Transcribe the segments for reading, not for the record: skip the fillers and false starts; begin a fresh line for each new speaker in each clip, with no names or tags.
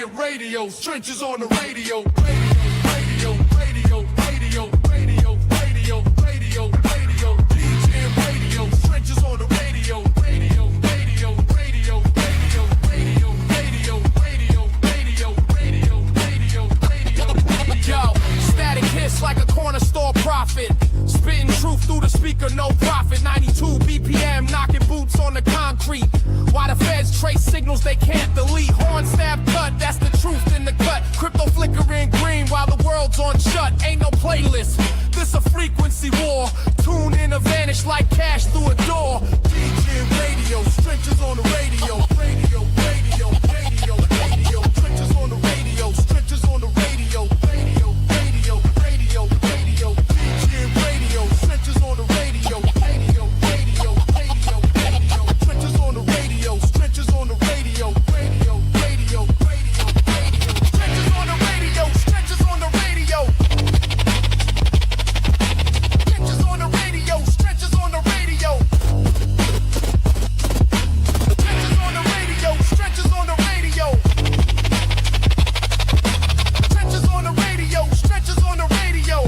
DGNRadio, trenches on the radio, radio, radio, radio, radio, radio, radio, radio, DGNRadio, trenches on the radio, radio, radio, radio, radio, radio, radio, radio, radio, radio, radio, radio. Yo, static hits like a corner store prophet, spitting truth through the speaker, no profit. 92 BPM, knocking boots on the concrete. Why the feds trace signals they can't delete? Horn stab cut, that's the truth in the cut. Crypto flickering green while the world's on shut. Ain't no playlist, this a frequency war. Tune in or vanish like cash through a door. DGNRadio, stretches on the radio. Radio, radio, radio, radio. Stretches on the radio, stretches on the radio. Radio, radio, radio, radio. DGNRadio, stretches on the radio. Radio, radio, radio, radio. Stretches on the radio, stretches on the radio. Radio, radio, radio, radio. Stretches on the radio, stretches on the radio. Stretches on the radio, stretches on the radio. Stretches on the radio, stretches on the radio. Stretches on the radio, stretches on the radio.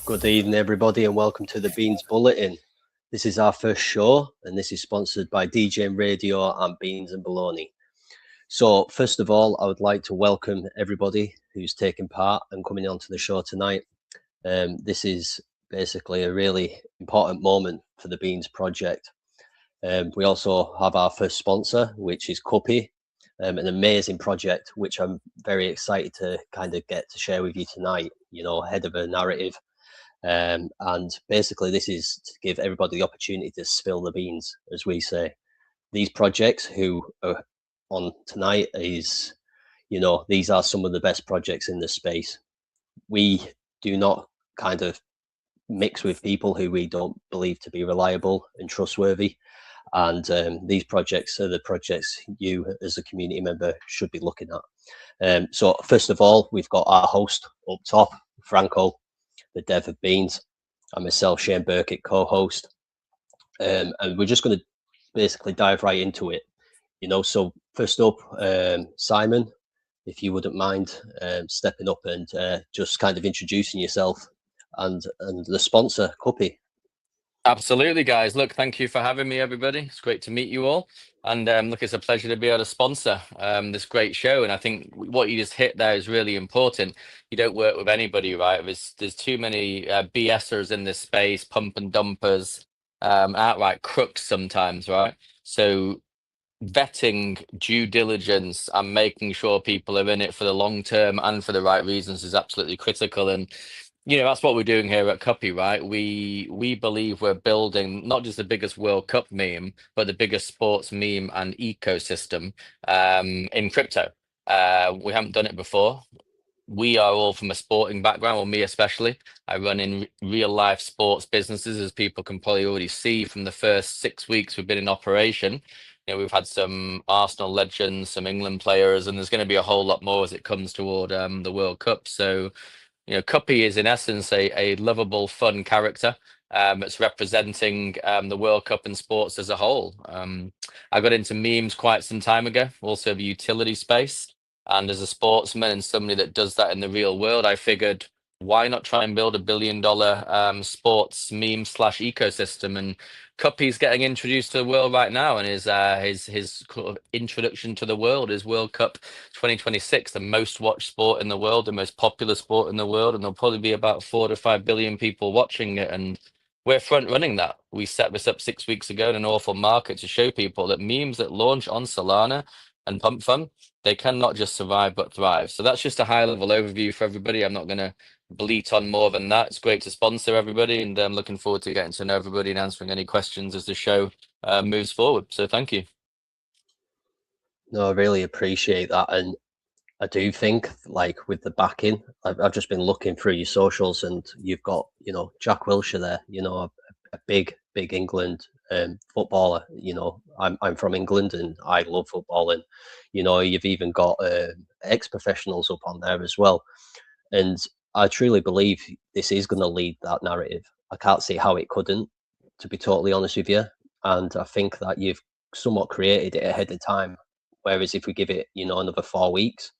Good evening, everybody, and welcome to the Beans Bulletin. This is our first show, and this is sponsored by DGNRadio and Beans and Bologna. So, first of all, I would like to welcome everybody who's taking part and coming onto the show tonight. This is basically a really important moment for the Beans project. We also have our first sponsor, which is CUPPY, an amazing project, which I'm very excited to kind of get to share with you tonight, you know, ahead of a narrative. And basically this is to give everybody the opportunity to spill the beans, as we say. These projects who are on tonight is, you know, these are some of the best projects in the space. We do not kind of mix with people who we don't believe to be reliable and trustworthy. And these projects are the projects you as a community member should be looking at. So first of all, we've got our host up top, Franco, the dev of Beans, and myself, Shane Burkett, co-host. And we're just going to basically dive right into it. You know, so first up, Simon, if you wouldn't mind stepping up and just kind of introducing yourself and the sponsor, CUPPY.
Absolutely, guys. Look, thank you for having me, everybody. It's great to meet you all. And look, it's a pleasure to be able to sponsor this great show. And I think what you just hit there is really important. You don't work with anybody, right? There's too many BSers in this space, pump and dumpers, outright crooks sometimes, right? So vetting, due diligence, and making sure people are in it for the long term and for the right reasons is absolutely critical. And you know, that's what we're doing here at CUPPY, right? We believe we're building not just the biggest World Cup meme, but the biggest sports meme and ecosystem in crypto. We haven't done it before. We are all from a sporting background, or me especially. I run in real life sports businesses, as people can probably already see from the first 6 weeks we've been in operation. You know, we've had some Arsenal legends, some England players, and there's going to be a whole lot more as it comes toward the World Cup. So, you know, CUPPY is in essence a lovable, fun character. It's representing the World Cup and sports as a whole. I got into memes quite some time ago, also the utility space. And as a sportsman and somebody that does that in the real world, I figured, why not try and build $1 billion sports meme / ecosystem? And CUPPY's getting introduced to the world right now, and his sort of introduction to the world is World Cup 2026, the most watched sport in the world, the most popular sport in the world, and there'll probably be about 4 to 5 billion people watching it. And we're front running that. We set this up 6 weeks ago in an awful market to show people that memes that launch on Solana and Pump Fun, they can not just survive but thrive. So that's just a high level overview for everybody. I'm not going to bleat on more than that. It's great to sponsor everybody, and I'm looking forward to getting to know everybody and answering any questions as the show moves forward. So thank you.
No, I really appreciate that. And I do think, like, with the backing, I've just been looking through your socials, and you've got, you know, Jack Wilshere there, you know, a big England footballer. You know, I'm from England and I love football, and you know, you've even got ex-professionals up on there as well. And I truly believe this is going to lead that narrative. I can't see how it couldn't, to be totally honest with you. And I think that you've somewhat created it ahead of time. Whereas if we give it, you know, another 4 weeks,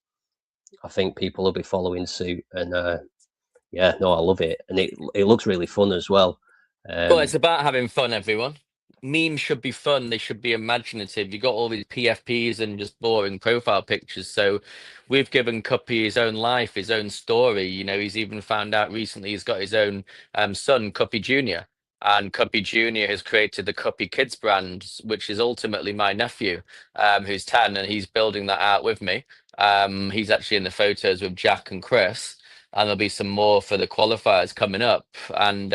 I think people will be following suit. And yeah, no, I love it, and it looks really fun as well.
Well, it's about having fun, everyone. Memes should be fun. They should be imaginative. You got all these PFPs and just boring profile pictures. So we've given Cuppy his own life, his own story. You know, he's even found out recently he's got his own son, Cuppy Jr. And Cuppy Jr. has created the Cuppy Kids brand, which is ultimately my nephew, who's 10, and he's building that out with me. He's actually in the photos with Jack and Chris, and there'll be some more for the qualifiers coming up. And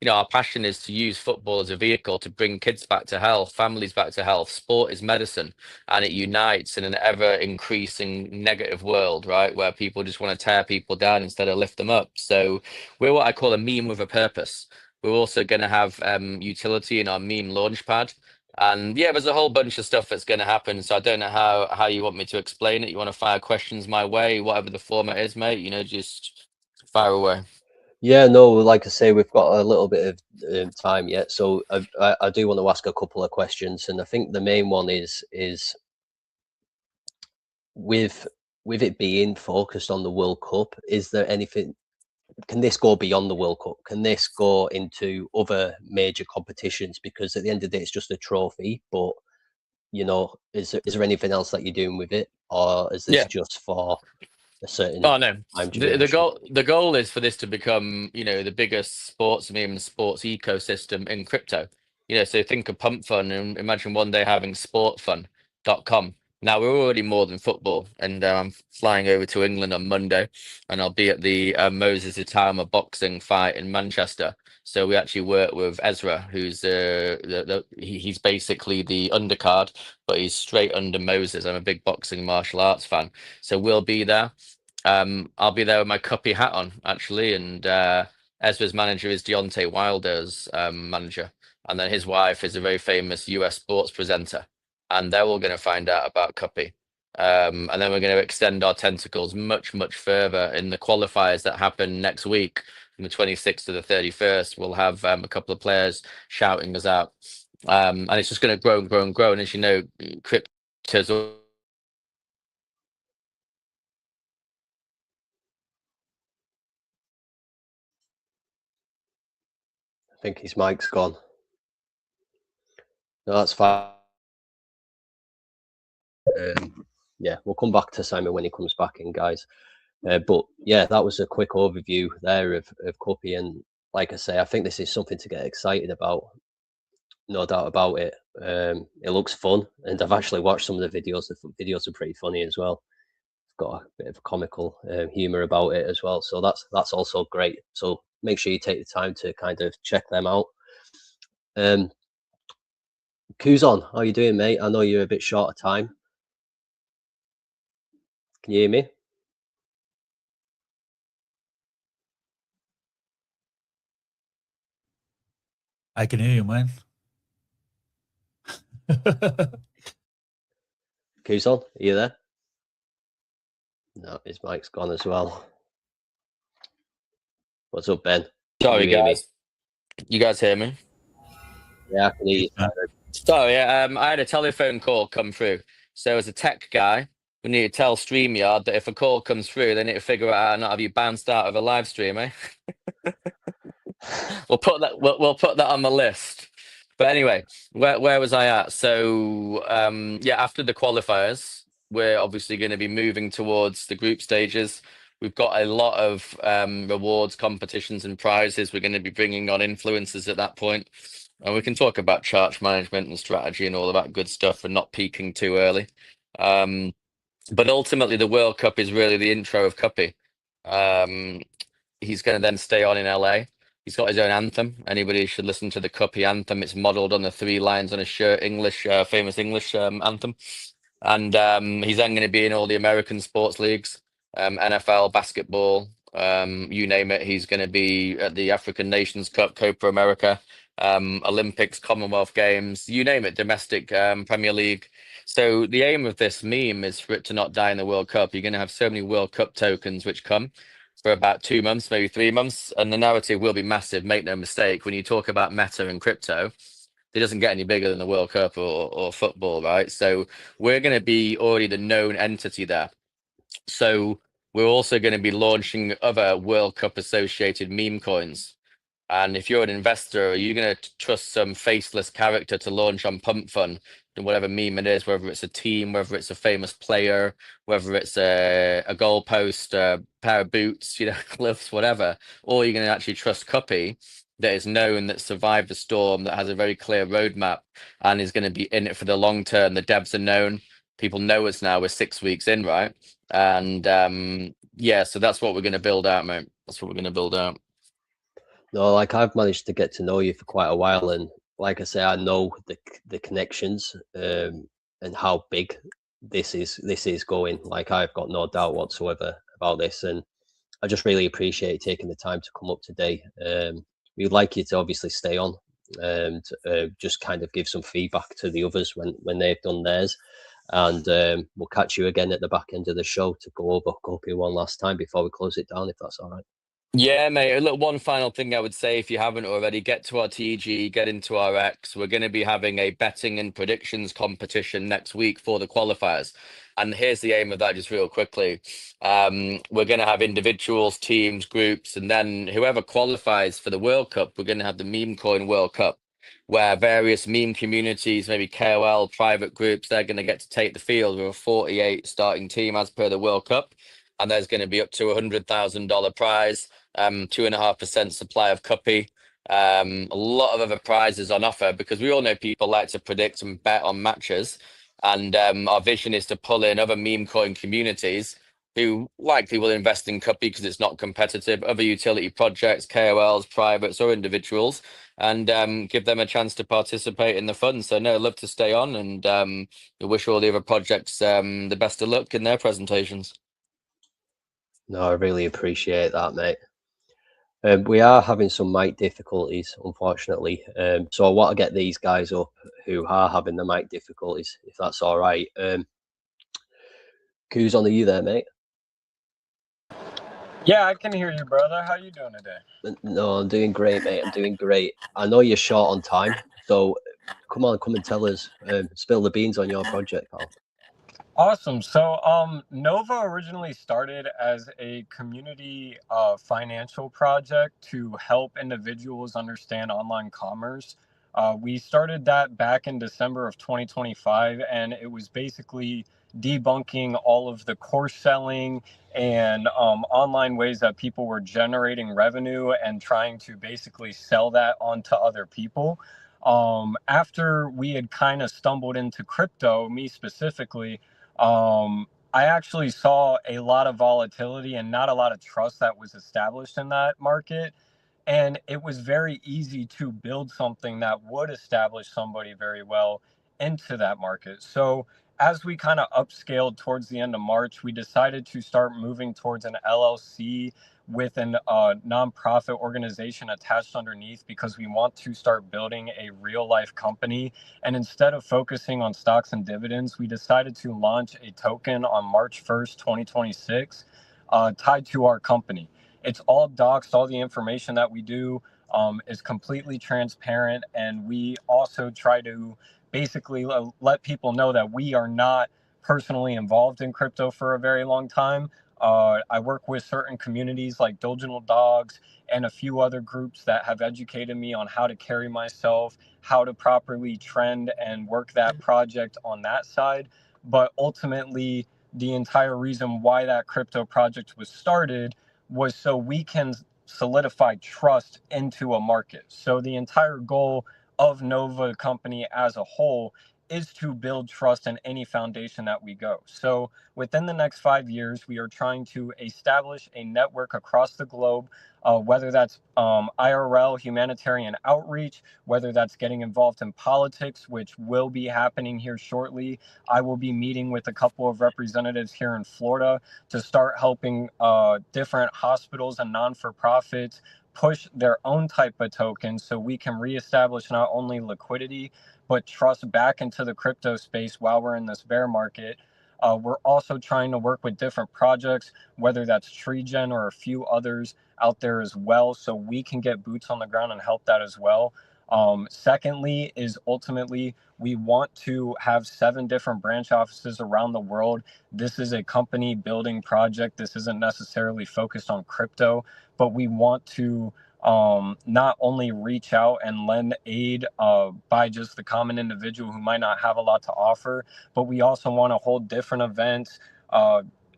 you know, our passion is to use football as a vehicle to bring kids back to health, families back to health. Sport is medicine, and it unites in an ever increasing negative world, right? Where people just want to tear people down instead of lift them up. So we're what I call a meme with a purpose. We're also going to have utility in our meme launchpad. And yeah, there's a whole bunch of stuff that's going to happen. So I don't know how you want me to explain it. You want to fire questions my way, whatever the format is, mate, you know, just fire away.
Yeah, no, like I say, we've got a little bit of time yet, so I do want to ask a couple of questions, and I think the main one is with it being focused on the World Cup, is there anything? Can this go beyond the World Cup? Can this go into other major competitions? Because at the end of the day, it's just a trophy. But you know, is there anything else that you're doing with it, or is this just for a certain
Oh no,
time
the
duration?
goal is for this to become, you know, the biggest sports meme sports ecosystem in crypto. You know, so think of Pump Fun and imagine one day having sportfun.com. Now we're already more than football, and I'm flying over to England on Monday, and I'll be at the Moses Itama boxing fight in Manchester. So we actually work with Ezra, who's he's basically the undercard, but he's straight under Moses. I'm a big boxing martial arts fan, so we'll be there. I'll be there with my Cuppy hat on, actually, and Ezra's manager is Deontay Wilder's manager, and then his wife is a very famous US sports presenter, and they're all going to find out about Cuppy. And then we're going to extend our tentacles much, much further in the qualifiers that happen next week, from the 26th to the 31st. We'll have a couple of players shouting us out, and it's just going to grow and grow and grow. And as you know, crypto's
I think his mic's gone. No, that's fine. Yeah, we'll come back to Simon when he comes back in, guys. But yeah, that was a quick overview there of Cuppy, and like I say, I think this is something to get excited about. No doubt about it. It looks fun, and I've actually watched some of the videos. The videos are pretty funny as well. It's got a bit of comical humor about it as well, so that's also great. So make sure you take the time to kind of check them out. Kuzon, how you doing, mate? I know you're a bit short of time. Can you hear me?
I can hear you, man.
Kuzon, are you there? No, his mic's gone as well. What's up, Ben?
sorry,
Can you hear me?
guys. You guys hear me?
Yeah, I can hear you.
Sorry, I had a telephone call come through. So as a tech guy, we need to tell StreamYard that if a call comes through, they need to figure out how not have you bounced out of a live stream, eh? We'll put that on the list. But anyway, where was I at? So yeah, after the qualifiers, we're obviously going to be moving towards the group stages. We've got a lot of rewards, competitions, and prizes. We're going to be bringing on influencers at that point. And we can talk about charge management and strategy and all of that good stuff and not peaking too early. But ultimately, the World Cup is really the intro of Cuppy. He's going to then stay on in LA. He's got his own anthem. Anybody should listen to the Cuppy anthem. It's modeled on the 3 lines on his shirt, famous English anthem. And he's then going to be in all the American sports leagues, NFL, basketball, you name it. He's going to be at the African Nations Cup, Copa America. Olympics, Commonwealth Games, you name it, domestic Premier League. So the aim of this meme is for it to not die in the World Cup. You're going to have so many World Cup tokens which come for about 2 months, maybe 3 months, and the narrative will be massive. Make no mistake, when you talk about meta and crypto, it doesn't get any bigger than the World Cup or football, right? So we're going to be already the known entity there. So we're also going to be launching other World Cup associated meme coins. And if you're an investor, are you going to trust some faceless character to launch on Pump Fun, whatever meme it is, whether it's a team, whether it's a famous player, whether it's a goalpost, a pair of boots, gloves, whatever, or you're going to actually trust CUPPY that is known, that survived the storm, that has a very clear roadmap and is going to be in it for the long term. The devs are known. People know us now. We're 6 weeks in, right? And yeah, so that's what we're going to build out, mate. That's what we're going to build out.
No, like I've managed to get to know you for quite a while, and like I say, I know the connections and how big this is going. Like I've got no doubt whatsoever about this, and I just really appreciate you taking the time to come up today. We'd like you to obviously stay on and just kind of give some feedback to the others when they've done theirs. And we'll catch you again at the back end of the show to go over CUPPY one last time before we close it down, if that's all right.
Yeah, mate. Look, one final thing I would say, if you haven't already, get to our TG, get into our X. We're going to be having a betting and predictions competition next week for the qualifiers. And here's the aim of that, just real quickly. We're going to have individuals, teams, groups, and then whoever qualifies for the World Cup, we're going to have the Meme Coin World Cup, where various meme communities, maybe KOL, private groups, they're going to get to take the field with a 48 starting team as per the World Cup. And there's going to be up to $100,000 prize. 2.5% supply of CUPPY, a lot of other prizes on offer, because we all know people like to predict and bet on matches, and our vision is to pull in other meme coin communities who likely will invest in CUPPY because it's not competitive, other utility projects, KOLs, privates or individuals, and give them a chance to participate in the fund. So no, I'd love to stay on, and we wish all the other projects the best of luck in their presentations.
No, I really appreciate that, mate. We are having some mic difficulties, unfortunately. So I want to get these guys up who are having the mic difficulties, if that's all right. Who's on? Are you there, mate?
Yeah, I can hear you, brother. How you doing today?
No, I'm doing great, mate. I'm doing great. I know you're short on time, so come on, come and tell us, spill the beans on your project, pal.
Awesome. So, Nova originally started as a community financial project to help individuals understand online commerce. We started that back in December of 2025, and it was basically debunking all of the course selling and online ways that people were generating revenue and trying to basically sell that onto other people. After we had kind of stumbled into crypto, me specifically, I actually saw a lot of volatility and not a lot of trust that was established in that market. And it was very easy to build something that would establish somebody very well into that market. So as we kind of upscaled towards the end of March, we decided to start moving towards an LLC with an nonprofit organization attached underneath, because we want to start building a real life company. And instead of focusing on stocks and dividends, we decided to launch a token on March 1st, 2026, tied to our company. It's all doxed. All the information that we do is completely transparent. And we also try to basically let people know that we are not personally involved in crypto for a very long time. I work with certain communities like Diligent Dogs and a few other groups that have educated me on how to carry myself, how to properly trend and work that project on that side. But ultimately, the entire reason why that crypto project was started was so we can solidify trust into a market. So the entire goal of Nova Company as a whole is to build trust in any foundation that we go. So within the next 5 years, we are trying to establish a network across the globe, whether that's IRL, humanitarian outreach, whether that's getting involved in politics, which will be happening here shortly. I will be meeting with a couple of representatives here in Florida to start helping different hospitals and non-for-profits push their own type of token so we can reestablish not only liquidity but trust back into the crypto space while we're in this bear market. We're also trying to work with different projects, whether that's TreeGen or a few others out there as well, so we can get boots on the ground and help that as well. Secondly is ultimately we want to have 7 different branch offices around the world. This is a company building project. This isn't necessarily focused on crypto, but we want to not only reach out and lend aid by just the common individual who might not have a lot to offer, but we also want to hold different events,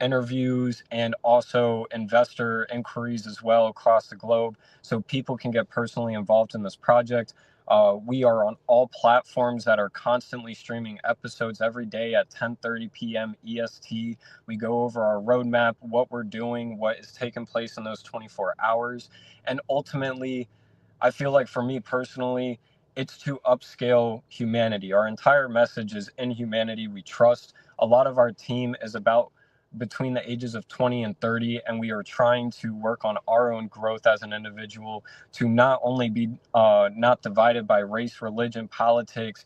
interviews, and also investor inquiries as well across the globe so people can get personally involved in this project. We are on all platforms that are constantly streaming episodes every day at 10:30 p.m. EST. We go over our roadmap, what we're doing, what is taking place in those 24 hours. And ultimately, I feel like for me personally, it's to upscale humanity. Our entire message is in humanity we trust. A lot of our team is about between the ages of 20 and 30, and we are trying to work on our own growth as an individual to not only be not divided by race, religion, politics,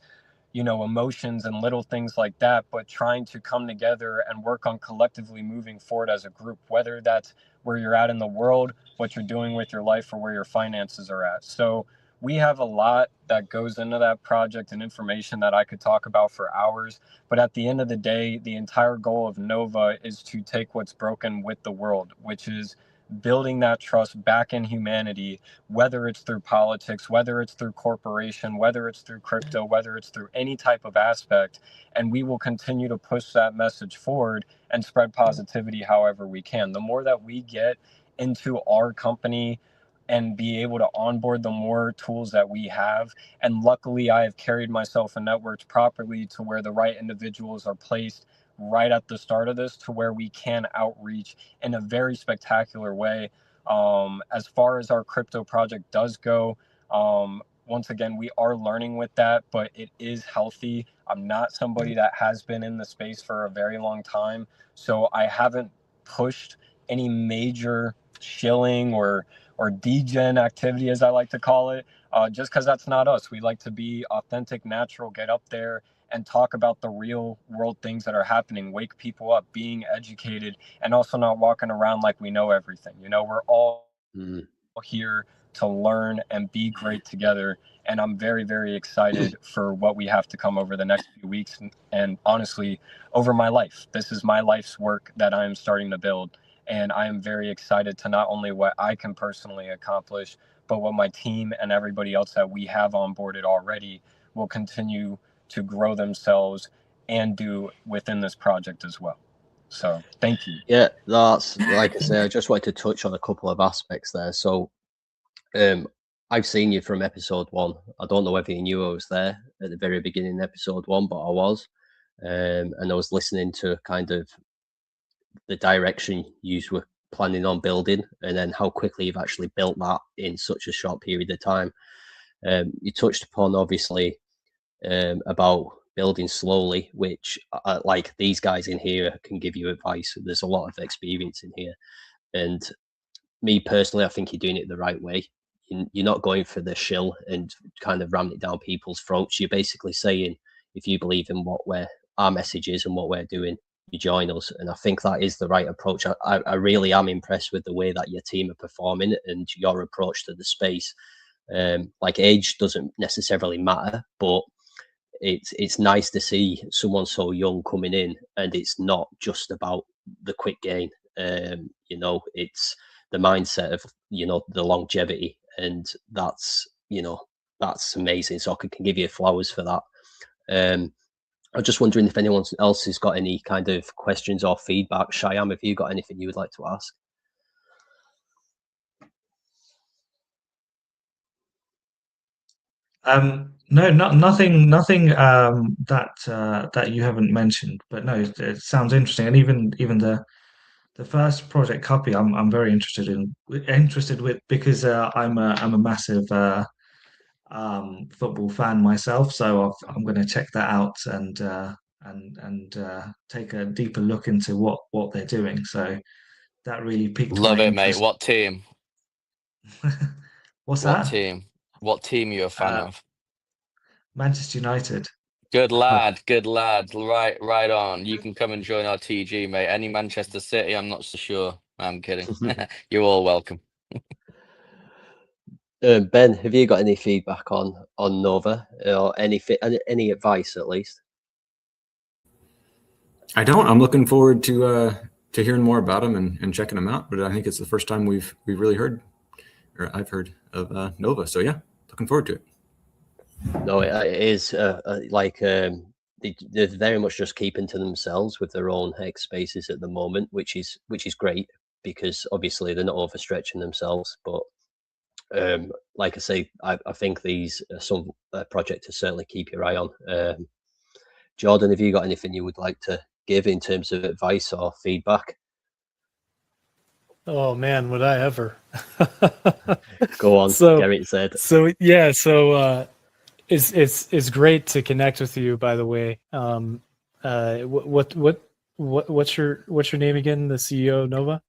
emotions and little things like that, but trying to come together and work on collectively moving forward as a group, whether that's where you're at in the world, what you're doing with your life, or where your finances are at. So we have a lot that goes into that project and information that I could talk about for hours. But at the end of the day, the entire goal of Nova is to take what's broken with the world, which is building that trust back in humanity, whether it's through politics, whether it's through corporation, whether it's through crypto, whether it's through any type of aspect. And we will continue to push that message forward and spread positivity however we can. The more that we get into our company and be able to onboard the more tools that we have. And luckily, I have carried myself and networked properly to where the right individuals are placed right at the start of this to where we can outreach in a very spectacular way. As far as our crypto project does go, once again, we are learning with that, but it is healthy. I'm not somebody that has been in the space for a very long time, so I haven't pushed any major shilling or DGen activity, as I like to call it, just because that's not us. We like to be authentic, natural, get up there and talk about the real world things that are happening, wake people up, being educated, and also not walking around like we know everything. We're all here to learn and be great together. And I'm very, very excited for what we have to come over the next few weeks. And honestly, over my life, this is my life's work that I am starting to build. And I am very excited to not only what I can personally accomplish, but what my team and everybody else that we have onboarded already will continue to grow themselves and do within this project as well. So thank you.
Yeah, that's, like I say, I just wanted to touch on a couple of aspects there. So I've seen you from episode 1. I don't know whether you knew I was there at the very beginning, episode 1, but I was. And I was listening to kind of the direction you were planning on building, and then how quickly you've actually built that in such a short period of time. You touched upon, obviously, about building slowly, which like these guys in here can give you advice. There's a lot of experience in here, and me personally, I think you're doing it the right way. You're not going for the shill and kind of ramming it down people's throats. You're basically saying, if you believe in what our message is and what we're doing, you join us. And I think that is the right approach. I really am impressed with the way that your team are performing and your approach to the space. Like, age doesn't necessarily matter, but it's nice to see someone so young coming in, and it's not just about the quick gain. It's the mindset of the longevity, and that's amazing. So I can give you flowers for that. I'm just wondering if anyone else has got any kind of questions or feedback. Shyam, have you got anything you would like to ask?
No, nothing that you haven't mentioned. But no, it sounds interesting, and even the first project CUPPY, I'm very interested with because I'm a massive football fan myself, so I'm going to check that out and take a deeper look into what they're doing. So that really piqued my
Love it, mate.
interest.
What team?
What's
What
that?
team? What team are you a fan
Uh,
of?
Manchester United.
Good lad, good lad. Right on. You can come and join our TG, mate. Any Manchester City, I'm not so sure. I'm kidding. You're all welcome.
Ben, have you got any feedback on Nova, or any advice at least?
I don't. I'm looking forward to hearing more about them and checking them out. But I think it's the first time we've really heard, or I've heard of Nova. So yeah, looking forward to it.
No, it is they're very much just keeping to themselves with their own hex spaces at the moment, which is great, because obviously they're not overstretching themselves. But like I say, I think these are some project to certainly keep your eye on. Jordan, have you got anything you would like to give in terms of advice or feedback?
Oh man, would I ever?
Go on, Garrett said.
It's great to connect with you. By the way, what's your name again? The CEO of Nova?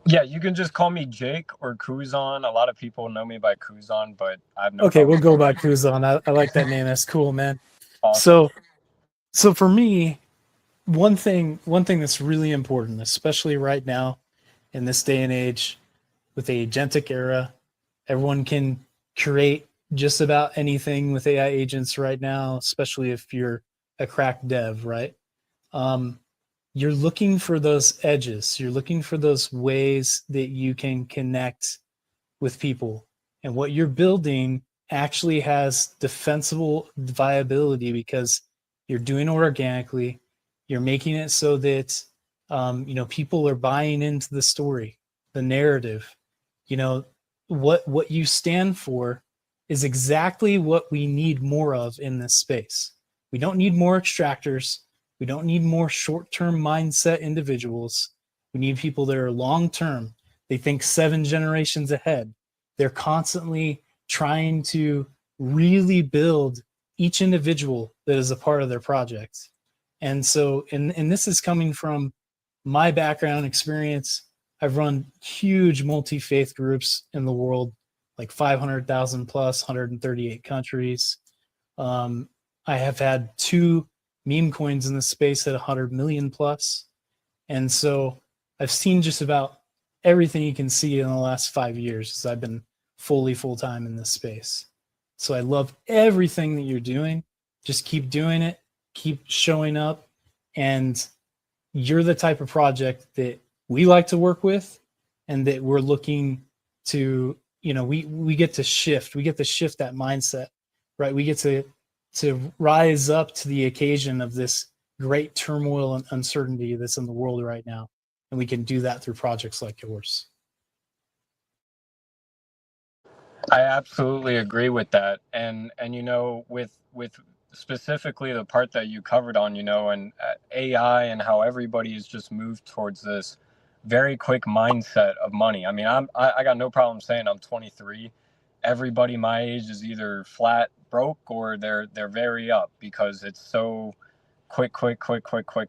Yeah, you can just call me Jake or Kuzan. A lot of people know me by Kuzan, but I have no
Okay,
problem.
we'll go by Kuzan. I like that name. That's cool, man.
Awesome.
So for me, one thing that's really important, especially right now in this day and age with the agentic era, everyone can create just about anything with AI agents right now, especially if you're a crack dev, right? You're looking for those edges. You're looking for those ways that you can connect with people. And what you're building actually has defensible viability because you're doing it organically. You're making it so that people are buying into the story, the narrative. What you stand for is exactly what we need more of in this space. We don't need more extractors. We don't need more short-term mindset individuals. We need people that are long-term. They think 7 generations ahead. They're constantly trying to really build each individual that is a part of their project. And so, and this is coming from my background experience. I've run huge multi-faith groups in the world, like 500,000 plus, 138 countries. I have had 2 meme coins in the space at 100 million plus. And so I've seen just about everything you can see in the last 5 years as I've been full-time in this space. So I love everything that you're doing. Just keep doing it, keep showing up, and you're the type of project that we like to work with and that we're looking to, we get to shift that mindset, right? We get to rise up to the occasion of this great turmoil and uncertainty that's in the world right now. And we can do that through projects like yours.
I absolutely agree with that. And with specifically the part that you covered on, and AI and how everybody has just moved towards this very quick mindset of money. I mean, I got no problem saying I'm 23. Everybody my age is either flat broke or they're very up because it's so quick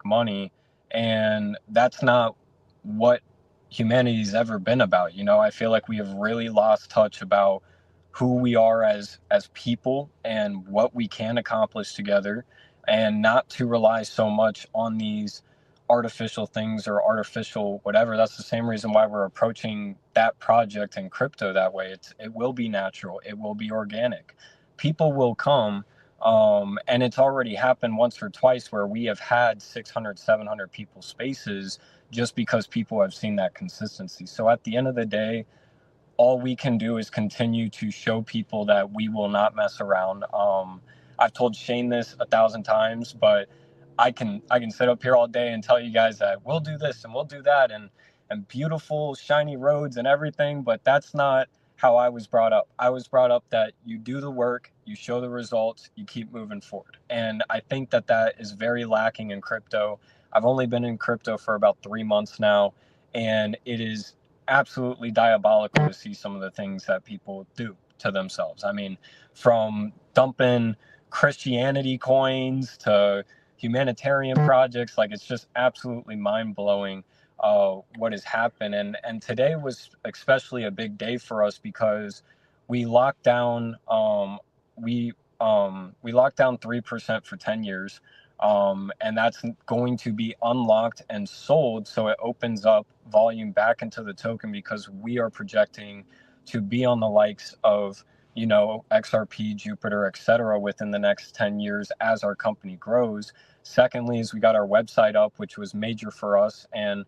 money. And that's not what humanity's ever been about. I feel like we have really lost touch about who we are as people and what we can accomplish together, and not to rely so much on these artificial things or artificial whatever. That's the same reason why we're approaching that project in crypto that way. It will be natural, it will be organic, people will come. And it's already happened once or twice where we have had 600 700 people spaces just because people have seen that consistency. So at the end of the day, all we can do is continue to show people that we will not mess around. I've told Shane this 1,000 times, but I can sit up here all day and tell you guys that we'll do this and we'll do that and beautiful shiny roads and everything, but that's not how I was brought up. I was brought up that you do the work, you show the results, you keep moving forward. And I think that is very lacking in crypto. I've only been in crypto for about 3 months now, and it is absolutely diabolical to see some of the things that people do to themselves. I mean, from dumping Christianity coins to humanitarian projects, like it's just absolutely mind-blowing what has happened. And today was especially a big day for us because we locked down we locked down 3% for 10 years. And that's going to be unlocked and sold. So it opens up volume back into the token because we are projecting to be on the likes of, XRP, Jupiter, etc. within the next 10 years as our company grows. Secondly, is we got our website up, which was major for us. And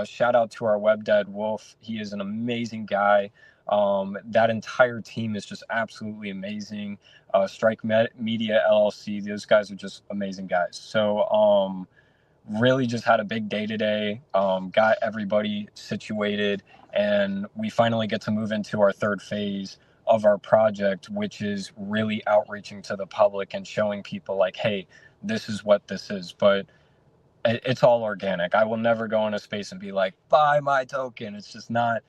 shout out to our web dad, Wolf. He is an amazing guy. That entire team is just absolutely amazing. Strike Media LLC, those guys are just amazing guys. So really just had a big day today, got everybody situated, and we finally get to move into our third phase of our project, which is really outreaching to the public and showing people like, hey, this is what this is. But it's all organic. I will never go in a space and be like, buy my token. It's not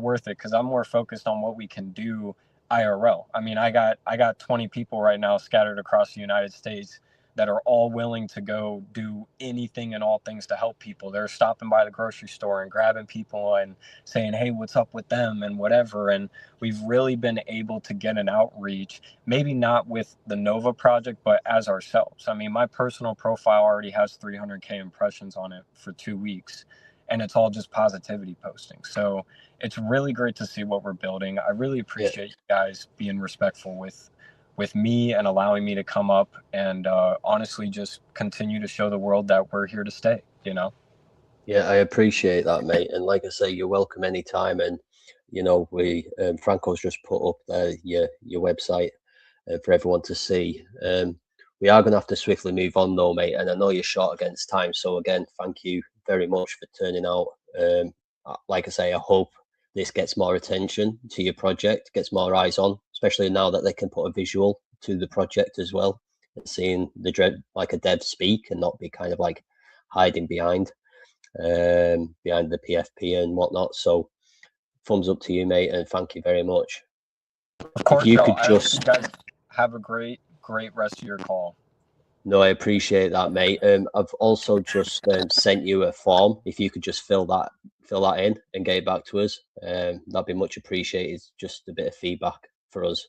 worth it, because I'm more focused on what we can do IRL. I mean, I got 20 people right now scattered across the United States that are all willing to go do anything and all things to help people. They're stopping by the grocery store and grabbing people and saying, hey, what's up with them and whatever. And we've really been able to get an outreach, maybe not with the Nova project, but as ourselves. I mean, my personal profile already has 300K impressions on it for 2 weeks, and it's all just positivity posting. So it's really great to see what we're building. I really appreciate you guys being respectful with me and allowing me to come up and honestly just continue to show the world that we're here to stay,
Yeah, I appreciate that, mate. And like I say, you're welcome anytime. And we Franco's just put up there your website for everyone to see. We are going to have to swiftly move on though, mate. And I know you're short against time. So again, thank you very much for turning out. Like I say, I hope this gets more attention to your project, gets more eyes on, especially now that they can put a visual to the project as well, and seeing a dev speak and not be kind of like hiding behind the PFP and whatnot. So thumbs up to you, mate, and thank you very much.
Of course,
you
I
could
hope
just
you guys have a great rest of your call.
No, I appreciate that, mate. I've also just sent you a form. If you could just fill that in and get it back to us, that'd be much appreciated. Just a bit of feedback for us,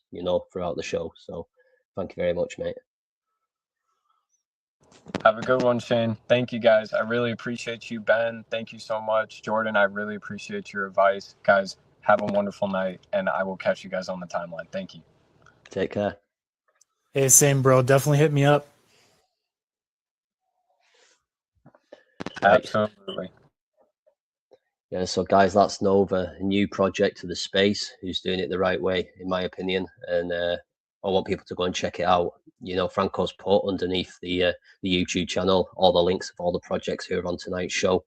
throughout the show. So thank you very much, mate.
Have a good one, Shane. Thank you, guys. I really appreciate you, Ben. Thank you so much. Jordan, I really appreciate your advice. Guys, have a wonderful night, and I will catch you guys on the timeline. Thank you.
Take care.
Hey, same, bro. Definitely hit me up.
Right.
Absolutely.
Yeah, so guys, that's Nova, a new project to the space, who's doing it the right way, in my opinion. And I want people to go and check it out. Franco's put underneath the YouTube channel all the links of all the projects who are on tonight's show.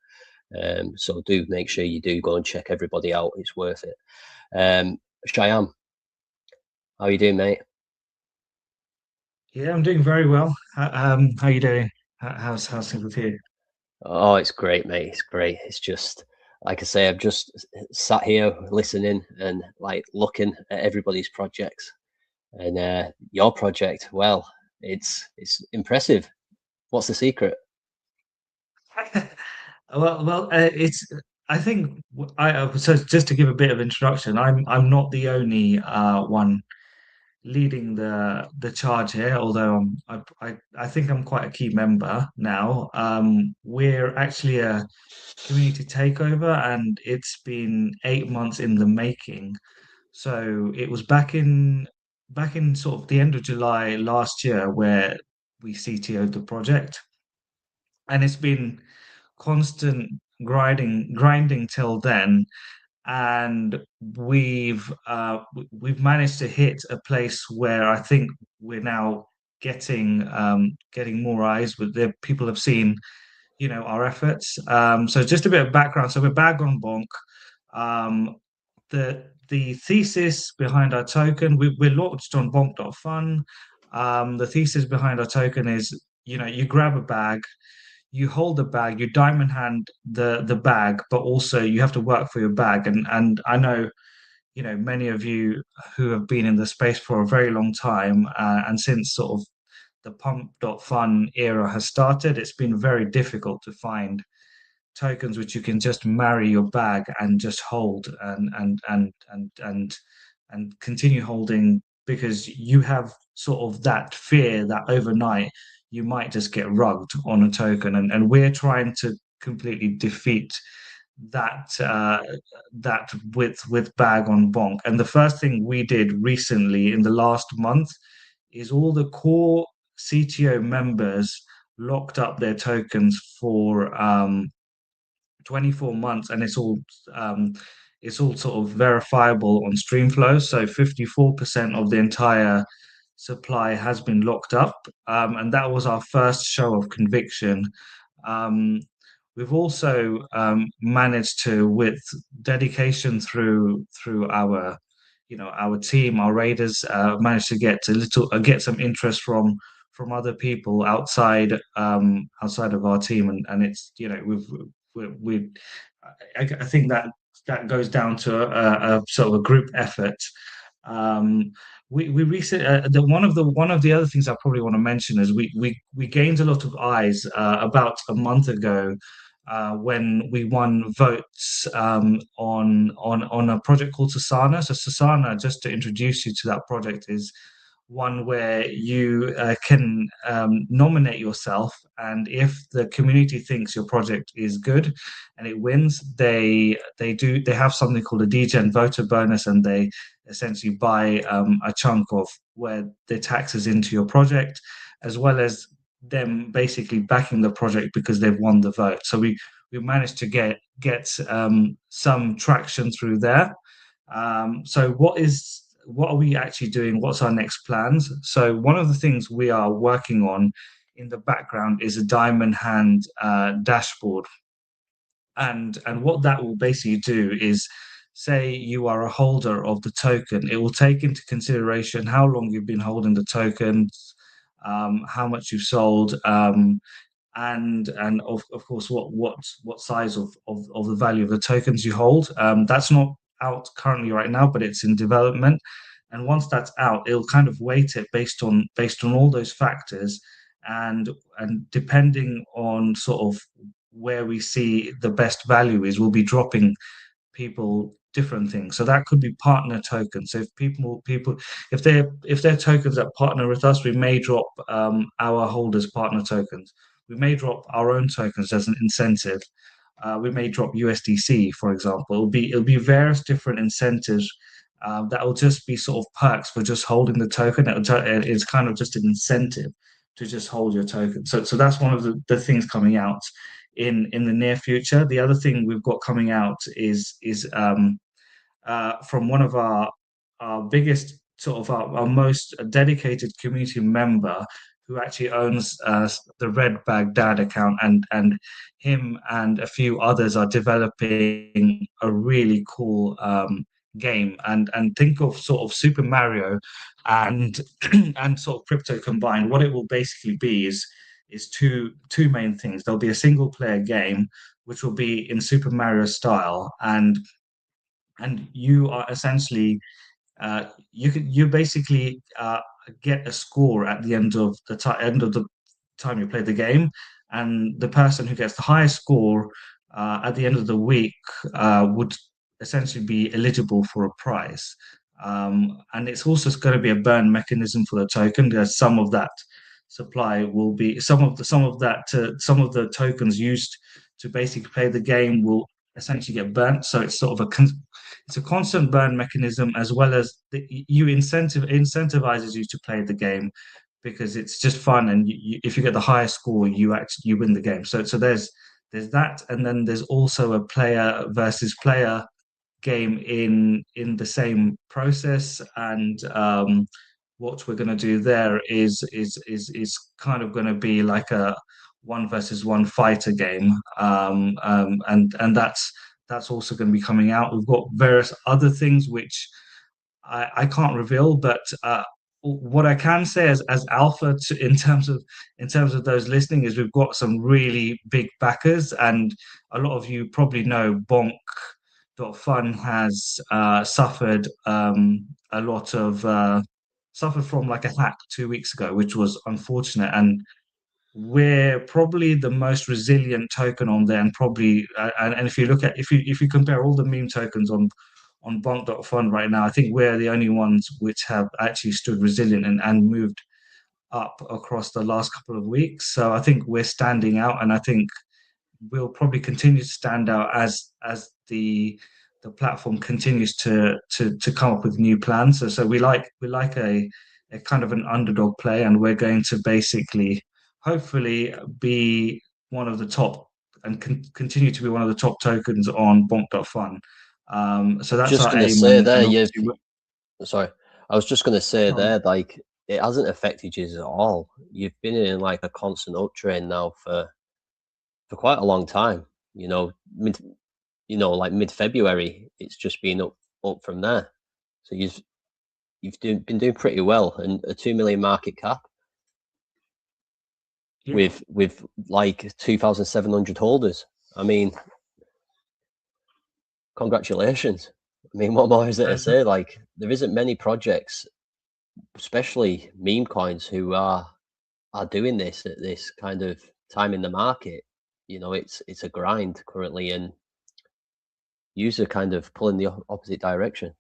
So do make sure you do go and check everybody out. It's worth it. Shyam, how are you doing, mate?
Yeah, I'm doing very well. How are you doing? How's things with you?
Oh, it's great, mate. It's great. It's just, like I say, I've just sat here listening and like looking at everybody's projects, and your project, well, it's impressive. What's the secret?
It's. I think so. Just to give a bit of introduction, I'm not the only one leading the charge here, although I think I'm quite a key member now. We're actually a community takeover, and it's been 8 months in the making. So it was back in sort of the end of July last year where we CTO'd the project, and it's been constant grinding till then, and we've managed to hit a place where I think we're now getting more eyes. With the people have seen, our efforts. So just a bit of background. So we're Bag on Bonk. Um, the thesis behind our token, we're launched on bonk.fun. The thesis behind our token is, you grab a bag, you hold the bag, you diamond hand the bag, but also you have to work for your bag. And I know, many of you who have been in the space for a very long time, and since sort of the pump.fun era has started, it's been very difficult tokens which you can just marry your bag and just hold and continue holding, because you have sort of that fear that overnight you might just get rugged on a token, and we're trying to completely defeat that with bag on bonk. And the first thing we did recently in the last month is all the core CTO members locked up their tokens for 24 months, and it's all sort of verifiable on Streamflow. So 54% of the entire supply has been locked up, and that was our first show of conviction. We've also managed to, with dedication through our our team, our raiders, managed to get some interest from other people outside of our team, and it's I think that goes down to a sort of a group effort. We recently one of the other things I probably want to mention is we gained a lot of eyes about a month ago when we won votes on a project called Sasana. So Sasana, just to introduce you to that project, is one where you can nominate yourself, and if the community thinks your project is good and it wins, they have something called a DGen voter bonus, and they essentially buy a chunk of where their taxes into your project, as well as them basically backing the project because they've won the vote. So we managed to get some traction through there. So what are we actually doing? What's our next plans? So one of the things we are working on in the background is a diamond hand dashboard. And what that will basically do is, say you are a holder of the token, it will take into consideration how long you've been holding the tokens, how much you've sold, and of course what size of the value of the tokens you hold. That's not out currently right now, but it's in development. And once that's out, it'll kind of weight it based on all those factors, and depending on sort of where we see the best value is, we'll be dropping people different things. So that could be partner tokens. So if people if they're tokens that partner with us, we may drop our holders partner tokens. We may drop our own tokens as an incentive. We may drop USDC, for example. It'll be various different incentives that will just be sort of perks for just holding the token. It's kind of just an incentive to just hold your token. So that's one of the things coming out in the near future. The other thing we've got coming out is from one of our biggest, sort of our most dedicated community member, who actually owns the Red Baghdad account, and him and a few others are developing a really cool game, and think of sort of Super Mario and and sort of crypto combined. What it will basically be is two main things. There'll be a single player game which will be in Super Mario style, and you are essentially you basically get a score at the end of the time you play the game, and the person who gets the highest score at the end of the week would essentially be eligible for a prize. And it's also going to be a burn mechanism for the token, because some of that supply will be some of the tokens used to basically play the game will essentially get burnt. So it's sort of it's a constant burn mechanism, as well as incentivizes you to play the game, because it's just fun, and if you get the highest score, you win the game. So there's that, and then there's also a player versus player game in the same process. And what we're going to do there is kind of going to be like a 1 versus 1 fighter game, and that's also going to be coming out. We've got various other things which I can't reveal, but what I can say as alpha in terms of those listening is we've got some really big backers, and a lot of you probably know Bonk.Fun has suffered suffered from like a hack 2 weeks ago, which was unfortunate, and we're probably the most resilient token on there, and probably and if you look at if you compare all the meme tokens on Bonk.fun right now, I think we're the only ones which have actually stood resilient and moved up across the last couple of weeks. So I think we're standing out, and I think we'll probably continue to stand out as the platform continues to come up with new plans. So we like a kind of an underdog play, and we're going to basically hopefully be one of the top and continue to be one of the top tokens on Bonk.fun. So that's
Just
our
going to
aim,
say there,
and
you've
obviously
sorry, I was just going to say
we're,
there, like it hasn't affected you at all. You've been in like a constant uptrend now for quite a long time. Like mid-February, it's just been up from there. So been doing pretty well, and a 2 million market cap
yeah.
with like 2,700 holders. I mean, congratulations. I mean, what more is there to say? Like, there isn't many projects, especially meme coins, who are doing this at this kind of time in the market. It's a grind currently, and user kind of pulling the opposite direction.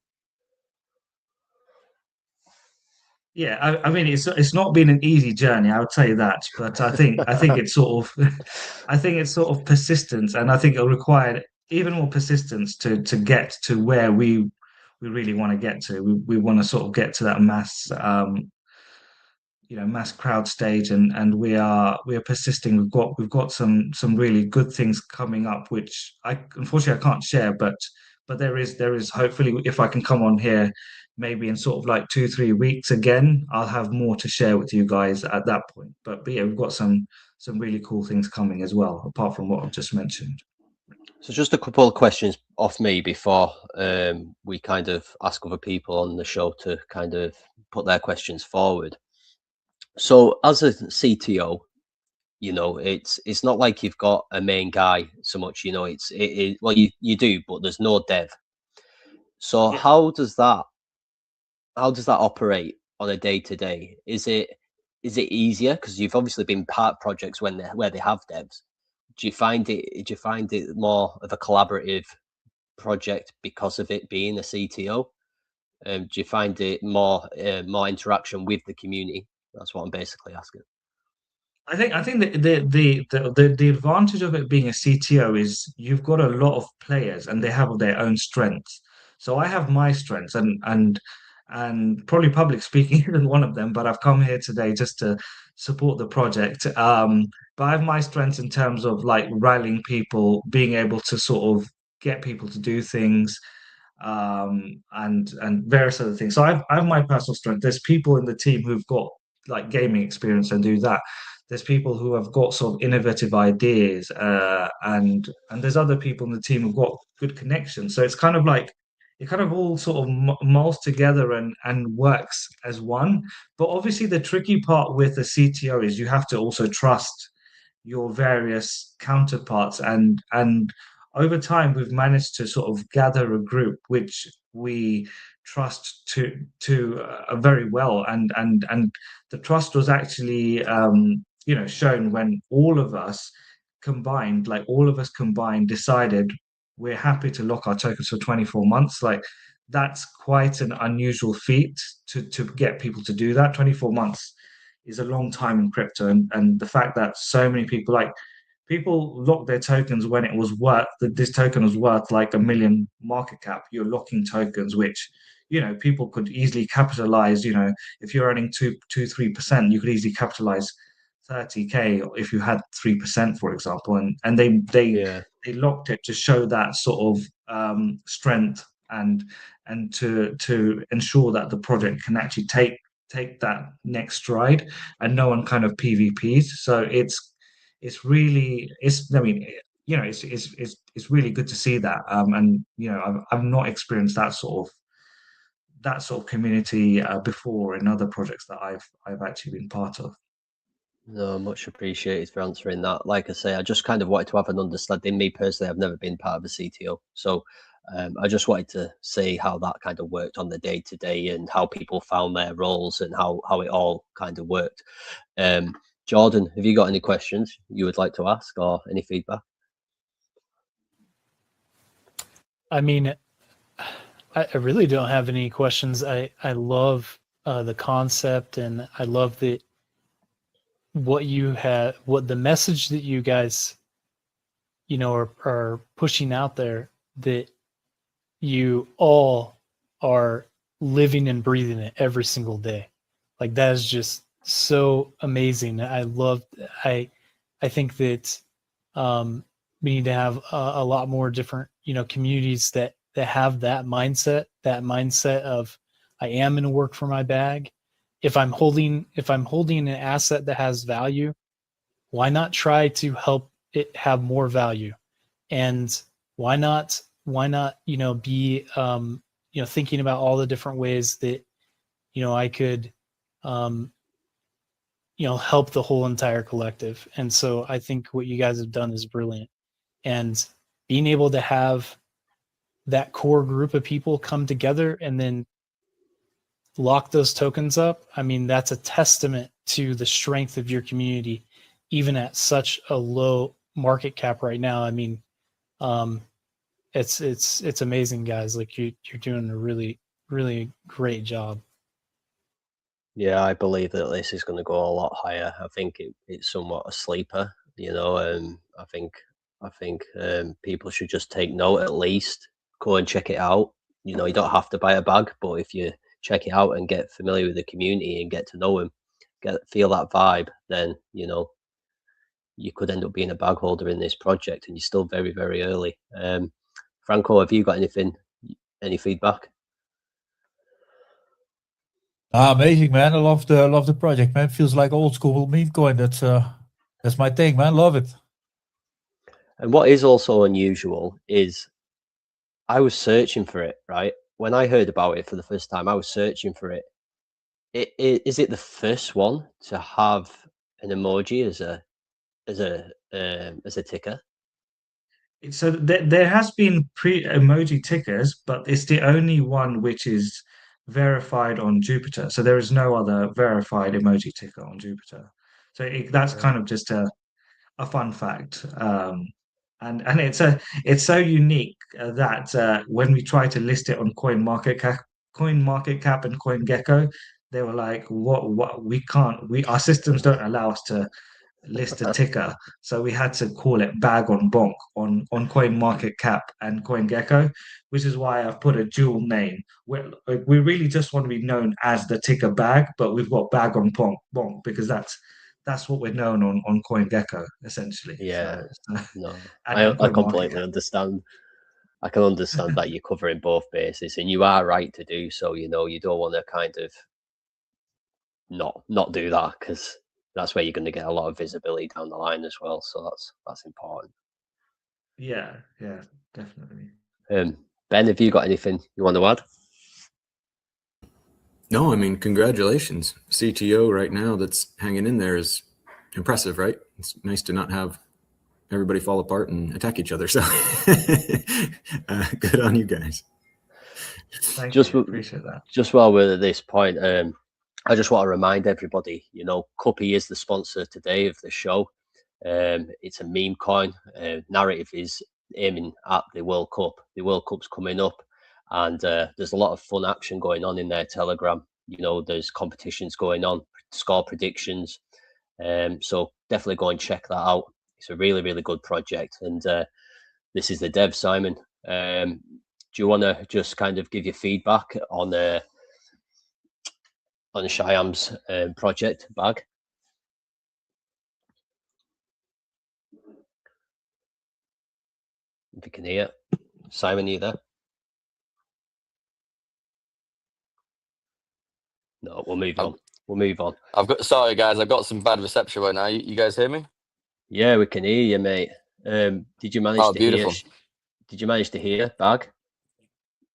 Yeah, I mean it's not been an easy journey, I would say that, but I think it's sort of I think it's sort of persistence, and I think it'll require even more persistence to get to where we really want to get to. We want to sort of get to that mass crowd stage, and we are persisting. We've got some really good things coming up, which I unfortunately I can't share, but there is hopefully, if I can come on here maybe in sort of like 2-3 weeks again, I'll have more to share with you guys at that point. But yeah, we've got some really cool things coming as well, apart from what I've just mentioned.
So just a couple of questions off me before we kind of ask other people on the show to kind of put their questions forward. So as a CTO, it's not like you've got a main guy so much. Well, you do, but there's no dev. So
Yeah.
how does that operate on a day to day? Is it easier because you've obviously been part of projects where they have devs? Do you find it more of a collaborative project because of it being a CTO? Do you find it more interaction with the community? That's what I'm basically asking.
I think the advantage of it being a CTO is you've got a lot of players and they have their own strengths. So I have my strengths, and probably public speaking isn't one of them, but I've come here today just to support the project. But I have my strengths in terms of like rallying people, being able to sort of get people to do things, and various other things. So I have my personal strength. There's people in the team who've got like gaming experience and do that. There's people who have got sort of innovative ideas, and there's other people in the team who've got good connections. So it's kind of like it kind of all sort of molds together and works as one. But obviously, the tricky part with the CTO is you have to also trust your various counterparts, and over time we've managed to sort of gather a group which we trust to very well, and the trust was actually shown when all of us combined decided we're happy to lock our tokens for 24 months. Like that's quite an unusual feat to get people to do that. 24 months is a long time in crypto, and the fact that so many people locked their tokens when it was worth that this token was worth like 1 million market cap. You're locking tokens which people could easily capitalize. If you're earning 3%, you could easily capitalize 30K if you had 3%, for example, and they locked it to show that sort of strength, and to ensure that the project can actually take that next stride, and no one kind of PvPs. So it's really I mean it's really good to see that, and I've not experienced that sort of community before in other projects that I've actually been part of.
No, much appreciated for answering that. Like I say, I just kind of wanted to have an understanding. Me personally, I've never been part of a CTO, so I just wanted to see how that kind of worked on the day to day and how people found their roles and how it all kind of worked. Jordan, have you got any questions you would like to ask or any feedback?
I mean, I really don't have any questions. I love the concept, and I love what the message that you guys, are pushing out there, that you all are living and breathing it every single day. Like, that is just so amazing. I think that we need to have a lot more different, communities that have that mindset of, I am going to work for my bag. If I'm holding an asset that has value, why not try to help it have more value? And why not, be, thinking about all the different ways that, I could, help the whole entire collective. And so I think what you guys have done is brilliant. And being able to have that core group of people come together and then lock those tokens up, I mean, that's a testament to the strength of your community, even at such a low market cap right now. I mean, it's amazing, guys. Like, you're doing a really, really great job.
Yeah, I believe that this is going to go a lot higher. I think it's somewhat a sleeper, I think people should just take note, at least go and check it out. You don't have to buy a bag, but if you check it out and get familiar with the community and get to know them, feel that vibe, then you could end up being a bag holder in this project, and you're still very, very early. Franco, have you got any feedback?
Amazing, man. I love the project, man. Feels like old school meme coin. That's my thing, man. Love it.
And what is also unusual is I was searching for it, right? When I heard about it for the first time, I was searching for it. Is it the first one to have an emoji as a ticker?
So there has been pre-emoji tickers, but it's the only one which is verified on Jupiter. So there is no other verified emoji ticker on Jupiter. So that's kind of just a fun fact. And it's so unique that when we try to list it on CoinMarketCap and CoinGecko, they were like, "What? We can't. Our systems don't allow us to list a ticker, so we had to call it Bag on Bonk on CoinMarketCap and CoinGecko, which is why I've put a dual name. We really just want to be known as the ticker Bag, but we've got Bag on Bonk because that's what we're known on CoinGecko essentially.
Yeah,
so
no,
and
I completely
CoinMarketCap.
understand. I can understand that you're covering both bases, and you are right to do so. You don't want to kind of not do that, because that's where you're going to get a lot of visibility down the line as well. So that's important.
Yeah, definitely.
Ben, have you got anything you want to add?
No, I mean, congratulations. CTO right now that's hanging in there is impressive, right? It's nice to not have everybody fall apart and attack each other. So good on you guys.
Thank you. Appreciate that.
Just while we're at this point, I just want to remind everybody, CUPPY is the sponsor today of the show. It's a meme coin. Narrative is aiming at the World Cup. The World Cup's coming up, and there's a lot of fun action going on in their Telegram. There's competitions going on, score predictions. So definitely go and check that out. It's a really, really good project. And this is the dev, Simon. Do you want to just kind of give your feedback on Shyam's project bag? If you can hear. Simon, are you there? No, we'll move on.
Sorry guys, I've got some bad reception right now. You guys hear me?
Yeah, we can hear you, mate. Did you manage to
beautiful.
hear? Did you manage to hear Bag?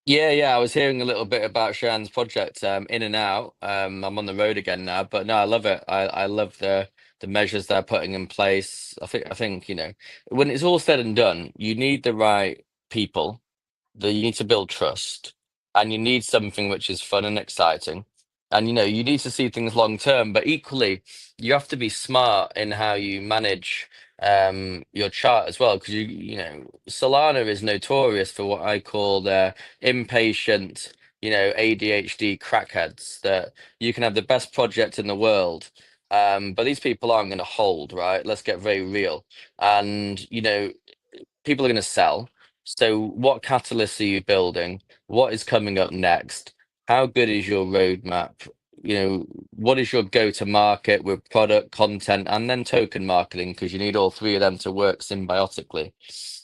Yeah. I was hearing a little bit about Shan's project. In and out. I'm on the road again now, but no, I love it. I love the measures they're putting in place. I think when it's all said and done, you need the right people. You need to build trust, and you need something which is fun and exciting. And you need to see things long term, but equally you have to be smart in how you manage your chart as well, because Solana is notorious for what I call their impatient, ADHD crackheads, that you can have the best project in the world, but these people aren't going to hold, right? Let's get very real. And people are going to sell. So what catalysts are you building? What is coming up next? How good is your roadmap? What is your go-to market with product, content, and then token marketing? Because you need all three of them to work symbiotically.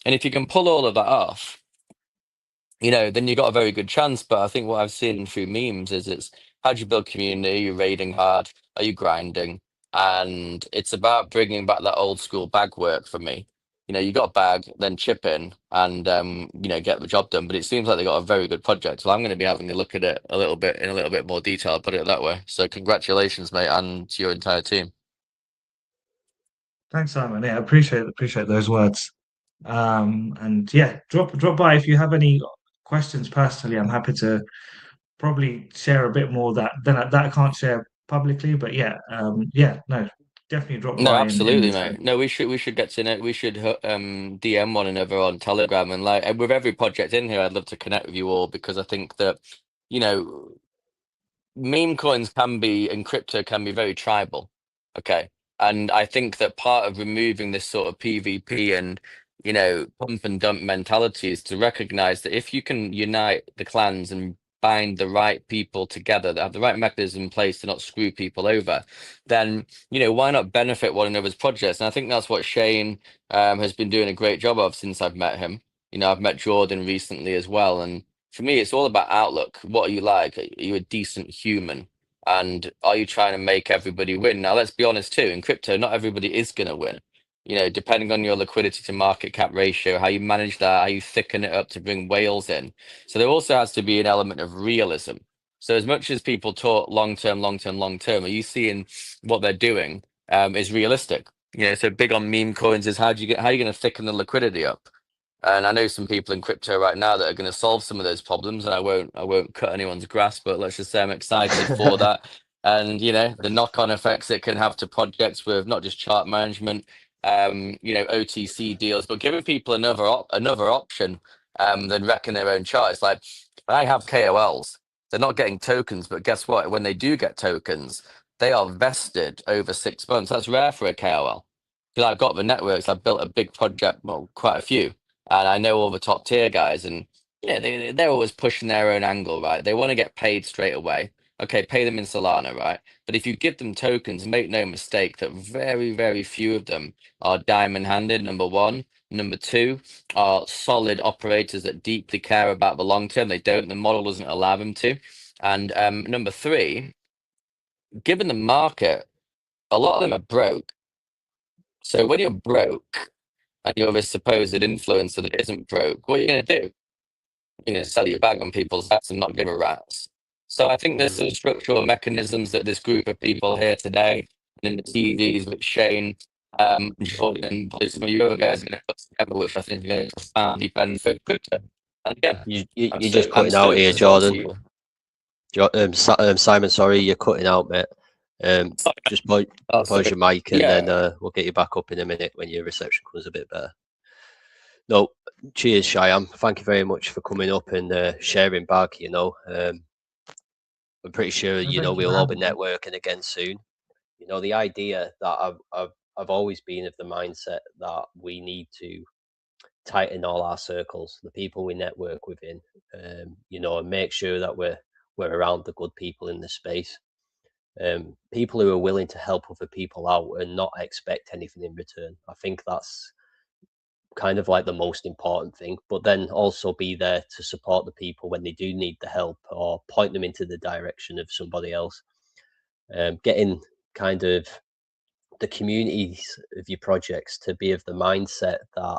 And if you can pull all of that off, then you got a very good chance. But I think what I've seen through memes is it's how do you build community? Are you raiding hard? Are you grinding? And it's about bringing back that old school bag work for me. You got a bag, then chip in and, get the job done. But it seems like they got a very good project. So I'm going to be having a look at it in a little bit more detail, I'll put it that way. So congratulations, mate, and to your entire team.
Thanks, Simon. Yeah, appreciate those words. And yeah, drop by if you have any questions personally. I'm happy to probably share a bit more that I can't share publicly. But yeah, no, definitely drop
No,
by
absolutely, mate. No, we should get to know. We should DM one another on Telegram, and like with every project in here, I'd love to connect with you all, because I think that you know meme coins can be, and crypto can be very tribal. Okay. And I think that part of removing this sort of PvP and, pump and dump mentality is to recognize that if you can unite the clans and bind the right people together that have the right mechanism in place to not screw people over, then, why not benefit one another's projects? And I think that's what Shane has been doing a great job of since I've met him. I've met Jordan recently as well. And for me, it's all about outlook. What are you like? Are you a decent human? And are you trying to make everybody win? Now, let's be honest too, in crypto, not everybody is going to win. Depending on your liquidity to market cap ratio, how you manage that, how you thicken it up to bring whales in. So there also has to be an element of realism. So as much as people talk long term, are you seeing what they're doing is realistic? So big on meme coins is how are you going to thicken the liquidity up? And I know some people in crypto right now that are going to solve some of those problems, and I won't cut anyone's grass, but let's just say I'm excited for that. And the knock-on effects it can have to projects with not just chart management, OTC deals, but giving people another option than wrecking their own chart. It's like, I have KOLs. They're not getting tokens, but guess what? When they do get tokens, they are vested over 6 months. That's rare for a KOL. I've got the networks. I've built a big project, well, quite a few, and I know all the top tier guys, and they're always pushing their own angle, right? They want to get paid straight away. Okay, pay them in Solana, right? But if you give them tokens, make no mistake that very, very few of them are diamond handed, number one. Number two, are solid operators that deeply care about the long term. They don't, the model doesn't allow them to. And number three, given the market, a lot of them are broke. So when you're broke and you're a supposed influencer that isn't broke, what are you going to do? You're going to sell your bag on people's backs and not give a rat's. So I think there's some structural mechanisms that this group of people here today, and in the TVs with Shane, Jordan, and probably some of you other guys are going to put together, which I think is going to profoundly benefit crypto. And again,
You're just cutting out here, Jordan. Simon, sorry, you're cutting out, mate. Just pause your mic, and then we'll get you back up in a minute when your reception comes a bit better. No, cheers, Shyam. Thank you very much for coming up and sharing back. I'm pretty sure we'll all be networking again soon. The idea that I've always been of the mindset that we need to tighten all our circles, the people we network within, and make sure that we're around the good people in the space. People who are willing to help other people out and not expect anything in return. I think that's kind of like the most important thing, but then also be there to support the people when they do need the help or point them into the direction of somebody else. Getting kind of the communities of your projects to be of the mindset that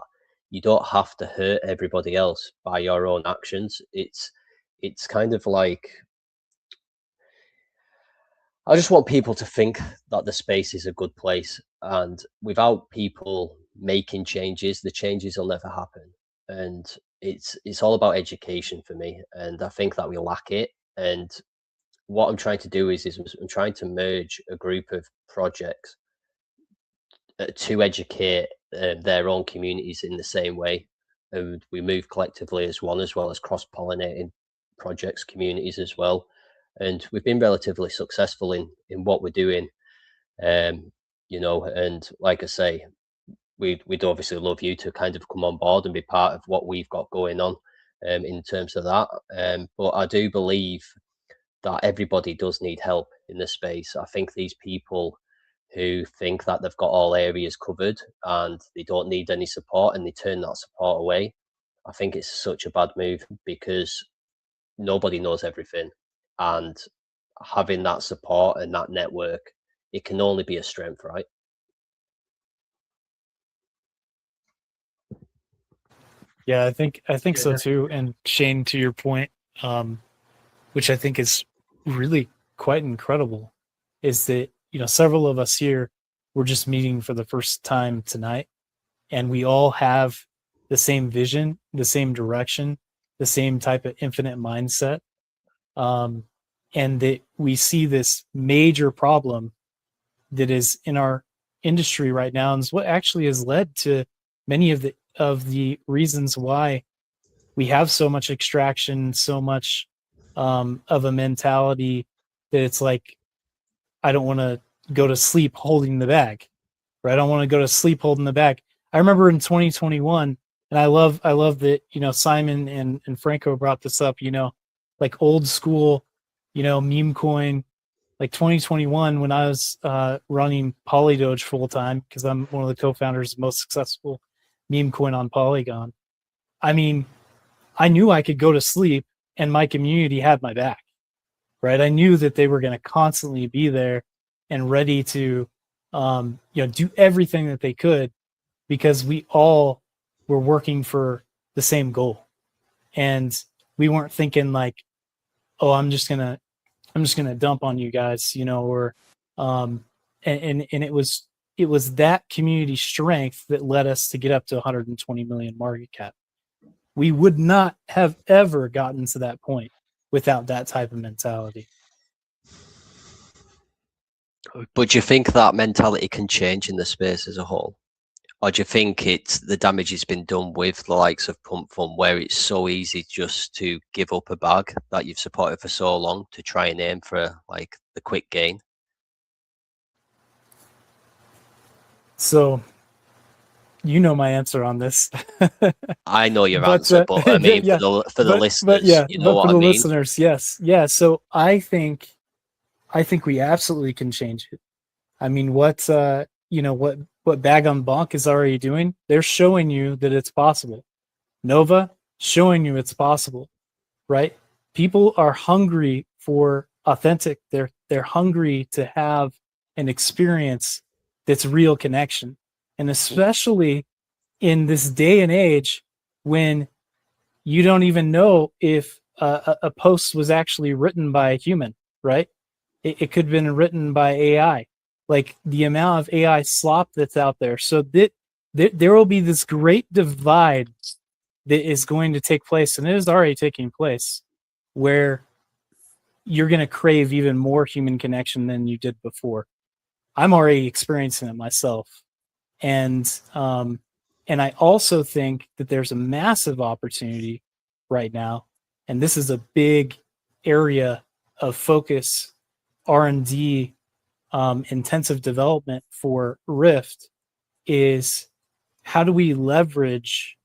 you don't have to hurt everybody else by your own actions. It's kind of like, I just want people to think that the space is a good place, and without people making changes, the changes will never happen. And it's all about education for me, and I think that we lack it. And what I'm trying to do is I'm trying to merge a group of projects to educate their own communities in the same way, and we move collectively as one, as well as cross-pollinating projects, communities as well. And we've been relatively successful in what we're doing, you know. And like I say, we'd obviously love you to kind of come on board and be part of what we've got going on in terms of that. But I do believe that everybody does need help in this space. I think these people who think that they've got all areas covered and they don't need any support, and they turn that support away, I think it's such a bad move, because nobody knows everything, and having that support and that network, it can only be a strength, right?
Yeah, I think so too. And Shane, to your point, which I think is really quite incredible, is that, you know, several of us here were just meeting for the first time tonight, and we all have the same vision, the same direction, the same type of infinite mindset, and that we see this major problem that is in our industry right now, and is what actually has led to many of the reasons why we have so much extraction, so much of a mentality that it's like, I don't want to go to sleep holding the bag, right? I don't want to go to sleep holding the bag. I remember in 2021, and I love that, you know, Simon and Franco brought this up, you know, like old school, you know, meme coin, like 2021, when I was running Polydoge full time, because I'm one of the co-founders of the most successful meme coin on Polygon. I mean, I knew I could go to sleep and my community had my back, right? I knew that they were going to constantly be there and ready to, you know, do everything that they could, because we all were working for the same goal. And we weren't thinking like, oh, I'm just gonna dump on you guys, you know, or and it was that community strength that led us to get up to 120 million market cap. We would not have ever gotten to that point without that type of mentality.
But do you think that mentality can change in the space as a whole? Or do you think it's the damage has been done with the likes of Pump Fund, where it's so easy just to give up a bag that you've supported for so long to try and aim for like the quick gain?
So, you know my answer on this.
I know your answer, but I mean,
yeah,
for the listeners, you know what
for
I
the
mean?
listeners, yes, yeah. So I think we absolutely can change it. I mean, what you know, what Bag on Bonk is already doing, they're showing you that it's possible. Nova showing you it's possible, right? People are hungry for authentic. They're hungry to have an experience that's real connection, and especially in this day and age when you don't even know if a post was actually written by a human, right? It could have been written by AI. Like the amount of AI slop that's out there. So there will be this great divide that is going to take place, and it is already taking place, where you're going to crave even more human connection than you did before. I'm already experiencing it myself. And I also think that there's a massive opportunity right now, and this is a big area of focus, R&D, intensive development for Rift, is how do we leverage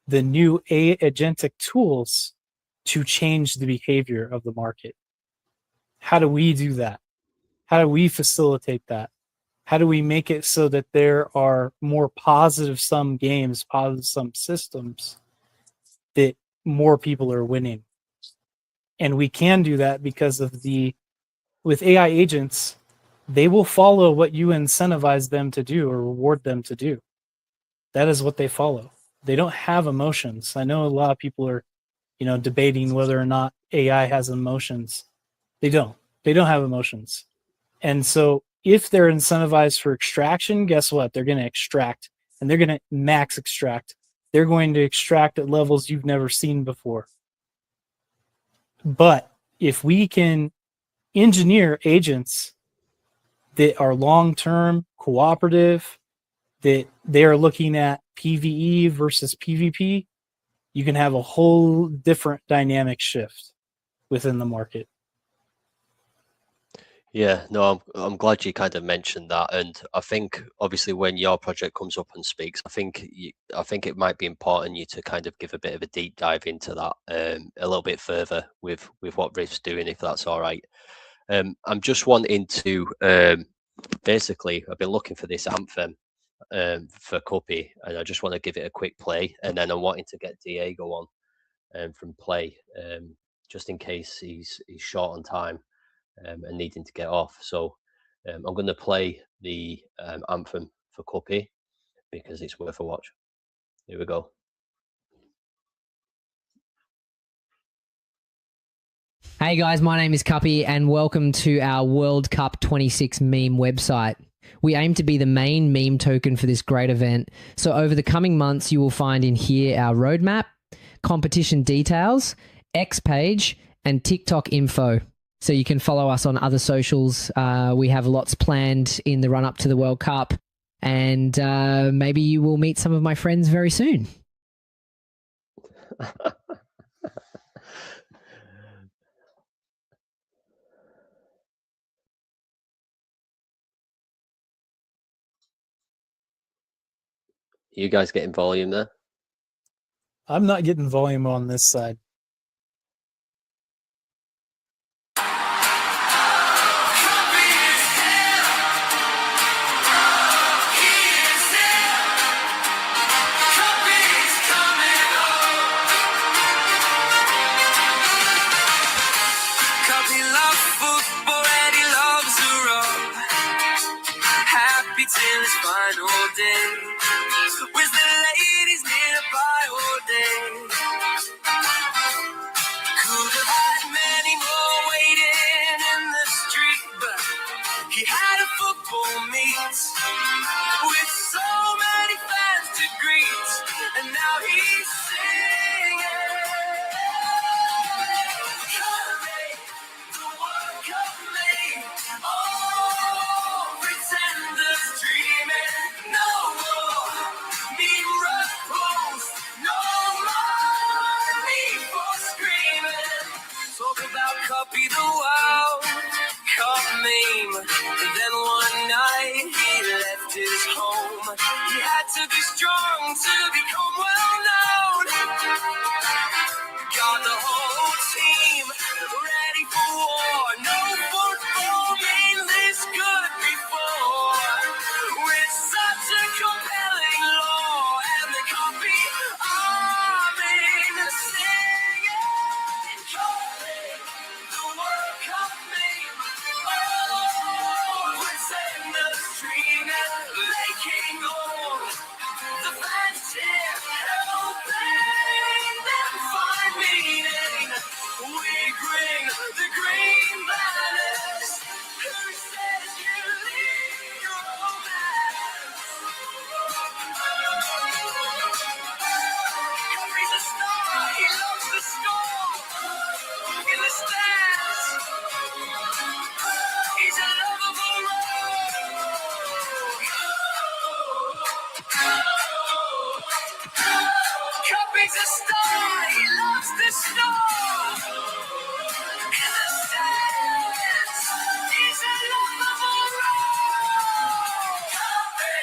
the new agentic tools to change the behavior of the market? How do we do that? How do we facilitate that? How do we make it so that there are more positive sum games, positive sum systems that more people are winning? And we can do that because of with AI agents, they will follow what you incentivize them to do or reward them to do. That is what they follow. They don't have emotions. I know a lot of people are, you know, debating whether or not AI has emotions. They don't have emotions. And so if they're incentivized for extraction, guess what? They're going to extract, and they're going to max extract. They're going to extract at levels you've never seen before. But if we can engineer agents that are long-term, cooperative, that they are looking at PvE versus PvP, you can have a whole different dynamic shift within the market.
Yeah, no, I'm glad you kind of mentioned that, and I think obviously when your project comes up and speaks, I think it might be important you to kind of give a bit of a deep dive into that a little bit further with what Riff's doing, if that's all right. I'm just wanting to basically, I've been looking for this anthem for CUPPY, and I just want to give it a quick play, and then I'm wanting to get Diego on from Play, just in case he's short on time. And needing to get off. So I'm going to play the anthem for CUPPY because it's worth a watch. Here we go.
Hey guys, my name is CUPPY and welcome to our World Cup 26 meme website. We aim to be the main meme token for this great event. So over the coming months, you will find in here our roadmap, competition details, X page, and TikTok info. So you can follow us on other socials. We have lots planned in the run-up to the World Cup. And maybe you will meet some of my friends very soon.
You guys getting volume there?
I'm not getting volume on this side.
Cuppy loves football and he loves the road. Happy till his final day. With the ladies nearby all day. Could have had many more waiting in the street, but he had a football meet with so many fans to greet, and now he's singing. Cuppy, the World Cup made. Oh, pretenders dreaming. No more meme posts. No more need for screaming. Talk about Cuppy the World Cup meme. Then one night he left his home. He had to be strong to become well known. Got the whole team ready for war. No football been this good before. With such a compelling lore and the Cuppy army singing. Cuppy, the World Cup meme. Oh, pretenders dreaming, making all the fans cheer, helping them find meaning. We bring the green banners. Who says you need romance? Cuppy's a star, he loves the storm. In the stands, he's a lovable Cuppy's a star, he loves the storm. In the stands, he's a lovable Cuppy,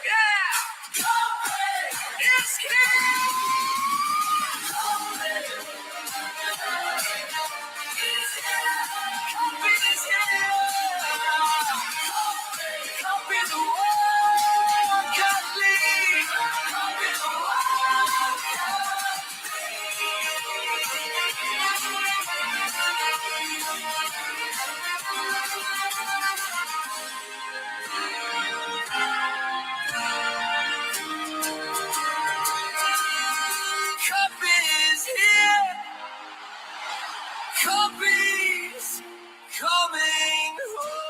yeah, Cuppy is king. Cuppy is here. Cuppy is here. Cuppy the World Cup lead. Cuppy the World Cup Cuppy's here. Cuppy's coming home.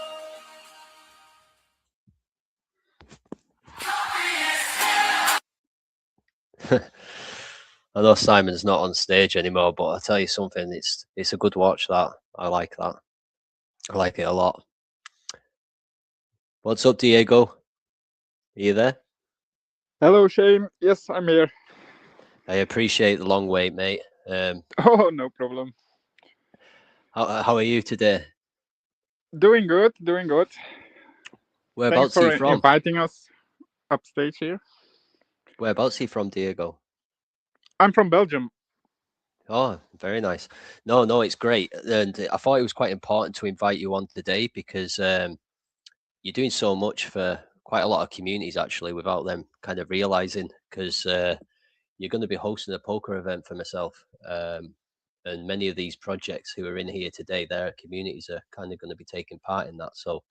I know Simon's not on stage anymore, but I tell you something, it's a good watch. That I like that. I like it a lot. What's up, Diego? Are you there?
Hello, Shane. Yes, I'm here.
I appreciate the long wait, mate.
Oh, no problem.
How are you today?
Doing good, doing good. Thanks
Whereabouts are you
for
from?
inviting us upstage here.
Whereabouts are you from, Diego?
I'm from Belgium.
Oh, very nice. No, it's great. And I thought it was quite important to invite you on today because you're doing so much for quite a lot of communities actually without them kind of realizing, because you're going to be hosting a poker event for myself. And many of these projects who are in here today, their communities are kind of going to be taking part in that. So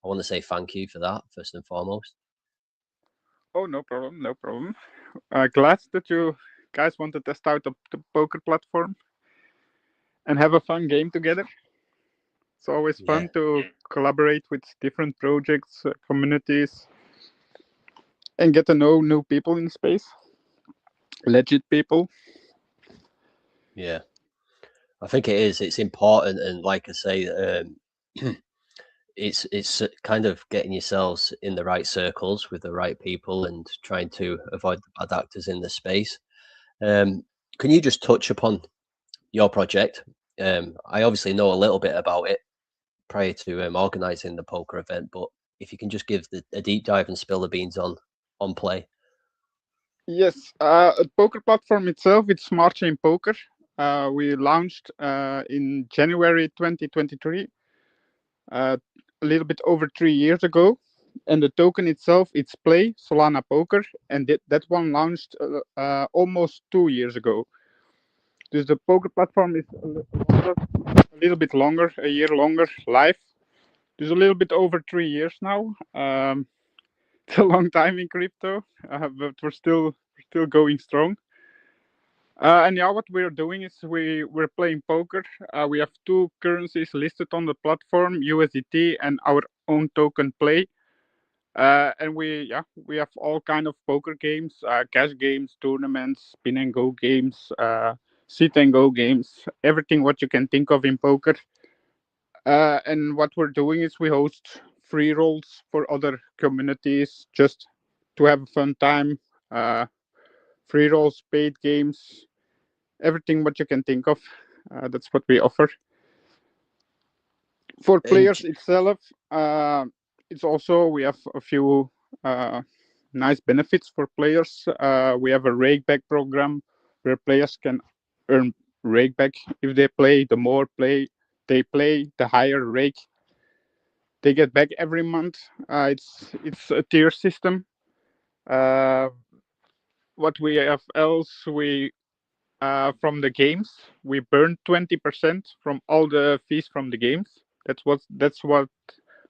I want to say thank you for that, first and foremost.
Oh, no problem, no problem. Glad that you guys want to test out the poker platform and have a fun game together. It's always fun to collaborate with different projects, communities, and get to know new people in space. Legit people.
Yeah, I think it is. It's important, and like I say, it's kind of getting yourselves in the right circles with the right people and trying to avoid the bad actors in the space. Can you just touch upon your project? I obviously know a little bit about it prior to organizing the poker event, but if you can just give a deep dive and spill the beans on play.
Yes, the poker platform itself, it's Smart Chain Poker. We launched in January 2023, a little bit over 3 years ago. And the token itself, it's Play Solana Poker, and that one launched almost 2 years ago. Dus the poker platform is a little bit longer, a year longer live. Dus a little bit over 3 years now. It's a long time in crypto, but we're still going strong. And yeah, what we're doing is we're playing poker. We have two currencies listed on the platform, USDT and our own token Play. And we have all kind of poker games, cash games, tournaments, spin and go games, sit and go games, everything what you can think of in poker. And what we're doing is we host free rolls for other communities just to have a fun time. Free rolls, paid games, everything what you can think of. That's what we offer. For players itself, it's also we have a few nice benefits for players. We have a rakeback program where players can earn rakeback if they play. The more they play, the higher rake they get back every month. It's a tier system. What we have else, we from the games, we burn 20% from all the fees from the games. That's what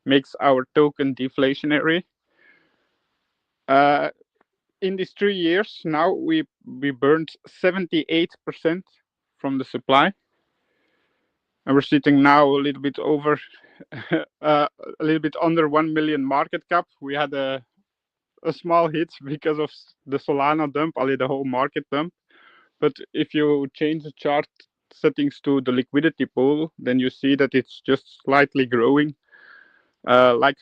makes our token deflationary. In these 3 years now, we burned 78% from the supply, and we're sitting now a little bit over, a little bit under 1 million market cap. We had a small hit because of the Solana dump, only the whole market dump. But if you change the chart settings to the liquidity pool, then you see that it's just slightly growing, like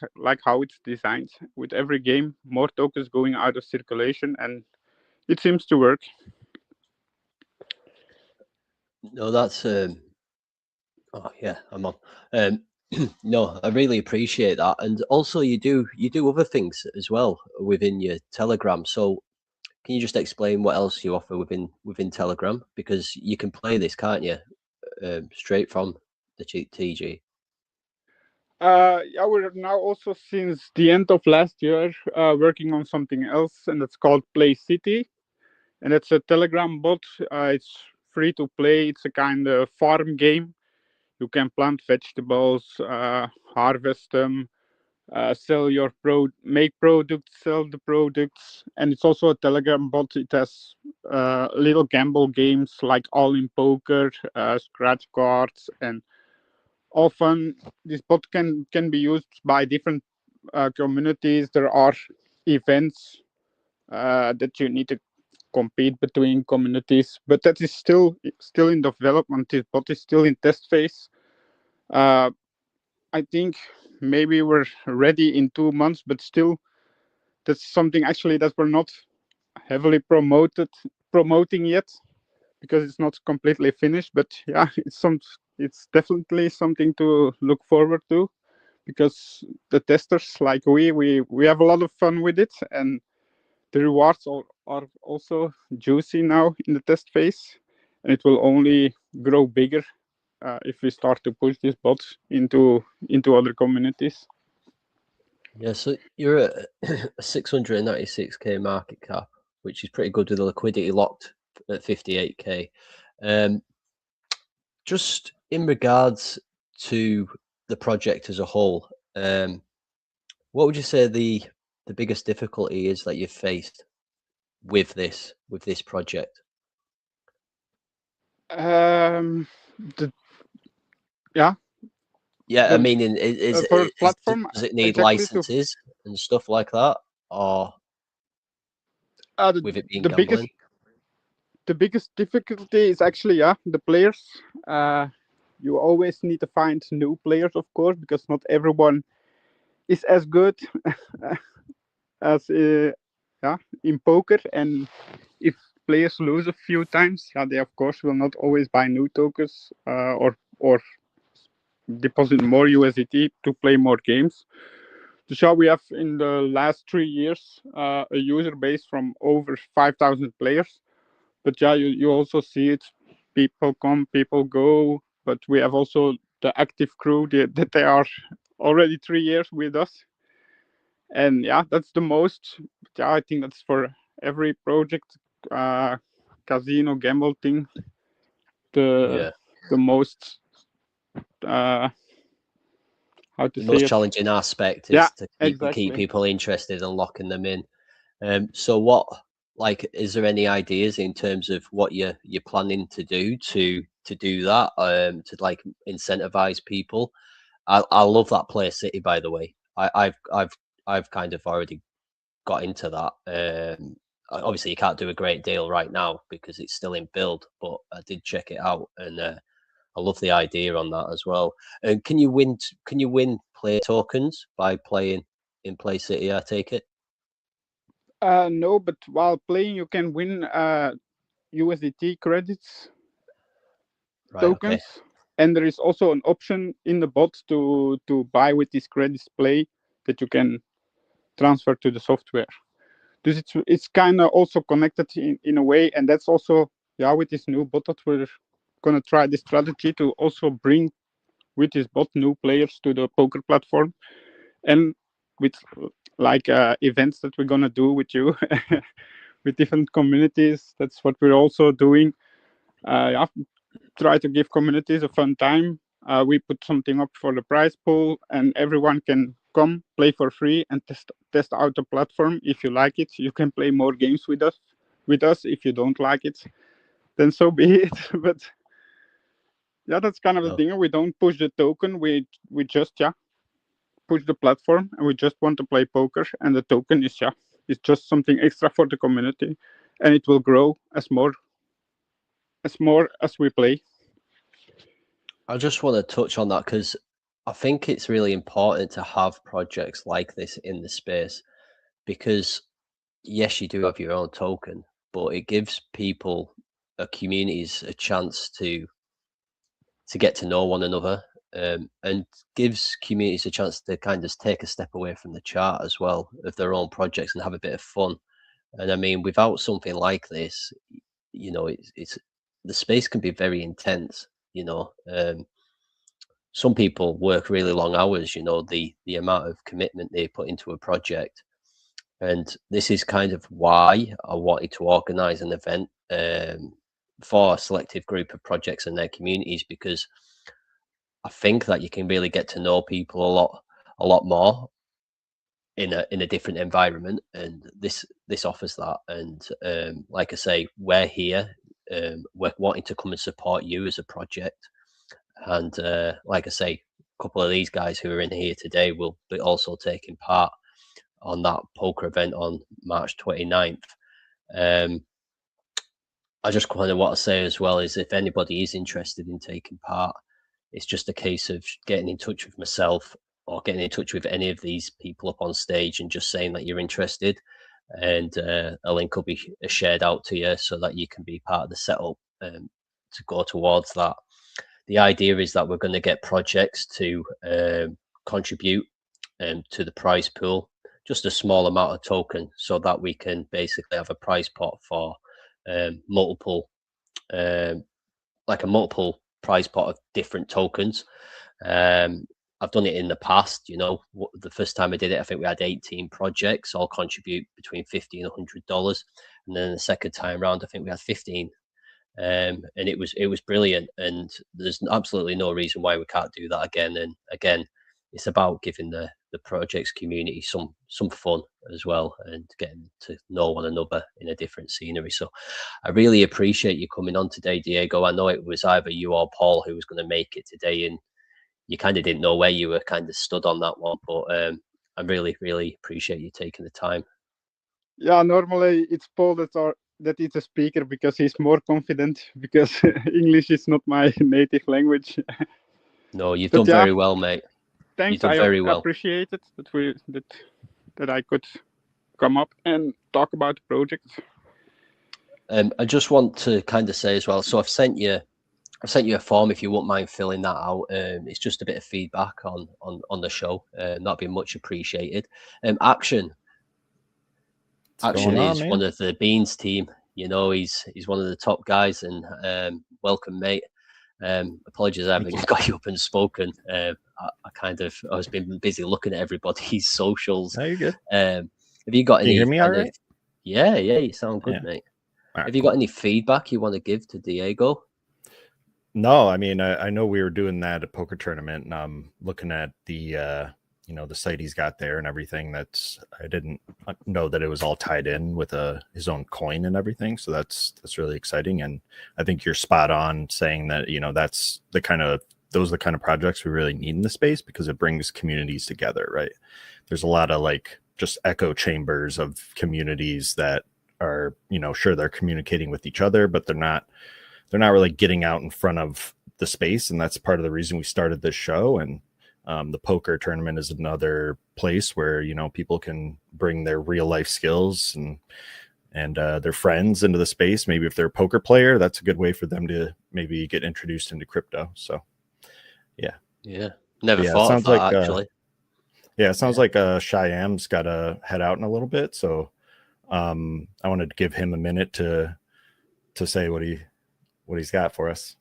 how it's designed. With every game, more tokens going out of circulation, and it seems to work.
No, that's oh yeah, I'm on. No, I really appreciate that, and also you do other things as well within your Telegram. So can you just explain what else you offer within Telegram? Because you can play this, can't you, straight from the TG?
Yeah, we're now also since the end of last year working on something else, and it's called Play City, and it's a Telegram bot. It's free to play. It's a kind of farm game. You can plant vegetables, harvest them, make products, sell the products, and it's also a Telegram bot. It has little gamble games like All in Poker, scratch cards, and often this bot can be used by different communities. There are events that you need to compete between communities, but that is still in development. This bot is still in test phase. Uh, I think maybe we're ready in 2 months, but still, that's something actually that we're not heavily promoting yet, because it's not completely finished. But yeah, it's definitely something to look forward to, because the testers like we have a lot of fun with it, and the rewards are also juicy now in the test phase, and it will only grow bigger if we start to push this bot into other communities.
Yeah, so you're at a 696k market cap, which is pretty good with the liquidity locked at 58k. Just in regards to the project as a whole, what would you say the biggest difficulty is that you've faced with this project?
The yeah
Yeah, I
the
mean,
for platform
does it need
exactly to
licenses and stuff like that, or with it being
the
gambling?
biggest difficulty is actually the players. You always need to find new players, of course, because not everyone is as good as in poker. And if players lose a few times, they of course will not always buy new tokens or deposit more USDT to play more games. So we have in the last 3 years a user base from over 5,000 players. But you also see it. People come, people go. But we have also the active crew that they are already 3 years with us. And that's the most. I think that's for every project, casino gamble thing. The most how to
The
say
most
it?
challenging aspect is to keep
exactly.
people interested and locking them in. So what, like, is there any ideas in terms of what you're planning to do to do that, to like incentivize people? I love that Play City, by the way. I've kind of already got into that. Obviously you can't do a great deal right now because it's still in build, but I did check it out, and I love the idea on that as well. And can you win play tokens by playing in Play City, I take it?
No, but while playing you can win USDT credits,
Right,
tokens.
okay.
And there is also an option in the bot to buy with these credits play that you can transfer to the software. Dus it's kind of also connected in a way, and that's also with this new bot that we're gonna try this strategy to also bring with this bot new players to the poker platform, and with like events that we're gonna do with you with different communities. That's what we're also doing. Try to give communities a fun time. We put something up for the prize pool, and everyone can come play for free and test out the platform. If you like it, you can play more games with us. If you don't like it, then so be it. But that's kind of the thing. We don't push the token. We just push the platform, and we just want to play poker. And the token is it's just something extra for the community, and it will grow as we play.
I just want to touch on that because I think it's really important to have projects like this in the space, because yes, you do have your own token, but it gives people, communities, a chance to get to know one another, and gives communities a chance to kind of take a step away from the chart as well of their own projects and have a bit of fun. And I mean, without something like this, it's the space can be very intense. Some people work really long hours. The amount of commitment they put into a project, and this is kind of why I wanted to organize an event for a selective group of projects and their communities, because I think that you can really get to know people a lot more in a different environment, and this offers that. And like I say, we're here, we're wanting to come and support you as a project. And like I say, a couple of these guys who are in here today will be also taking part on that poker event on March 29th. I just kind of want to say as well is, if anybody is interested in taking part, It's just a case of getting in touch with myself or getting in touch with any of these people up on stage and just saying that you're interested, and a link will be shared out to you so that you can be part of the setup to go towards that. The idea is that we're going to get projects to contribute to the prize pool, just a small amount of token, so that we can basically have a prize pot for multiple prize pot of different tokens. I've done it in the past. The first time I did it, I think we had 18 projects all contribute between $50 and $100, and then the second time around, I think we had 15. And it was brilliant, and there's absolutely no reason why we can't do that again. And again, it's about giving the projects community some fun as well, and getting to know one another in a different scenery. So I really appreciate you coming on today, Diego. I know it was either you or Paul who was going to make it today, and you kind of didn't know where you were kind of stood on that one, but I really appreciate you taking the time.
Yeah, normally it's Paul that is a speaker, because he's more confident, because English is not my native language.
No, you've done very well, mate.
Thanks,
I
very well. Appreciate it that I could come up and talk about the project.
I just want to kind of say as well, so I've sent you a form if you wouldn't mind filling that out. It's just a bit of feedback on the show, and that'd be much appreciated. Action is one of the Beans team. He's one of the top guys, and welcome, mate. Apologies I haven't got you up and spoken. I was been busy looking at everybody's socials.
No, you're good.
Have you got any?
Can you hear me all right?
Yeah, you sound good, mate.
Right,
have you got any feedback you want to give to Diego?
No, I mean, I know we were doing that at poker tournament, and I'm looking at the the site he's got there and everything. I didn't know that it was all tied in with his own coin and everything. So that's really exciting. And I think you're spot on saying that, those are the kind of projects we really need in the space, because it brings communities together, right? There's a lot of just echo chambers of communities that are, sure, they're communicating with each other, but they're not really getting out in front of the space. And that's part of the reason we started this show. And the poker tournament is another place where, people can bring their real life skills and their friends into the space. Maybe if they're a poker player, that's a good way for them to maybe get introduced into crypto. So, yeah.
Never thought of that, actually.
It sounds like Shyam's got to head out in a little bit. So I wanted to give him a minute to say what he's got for us.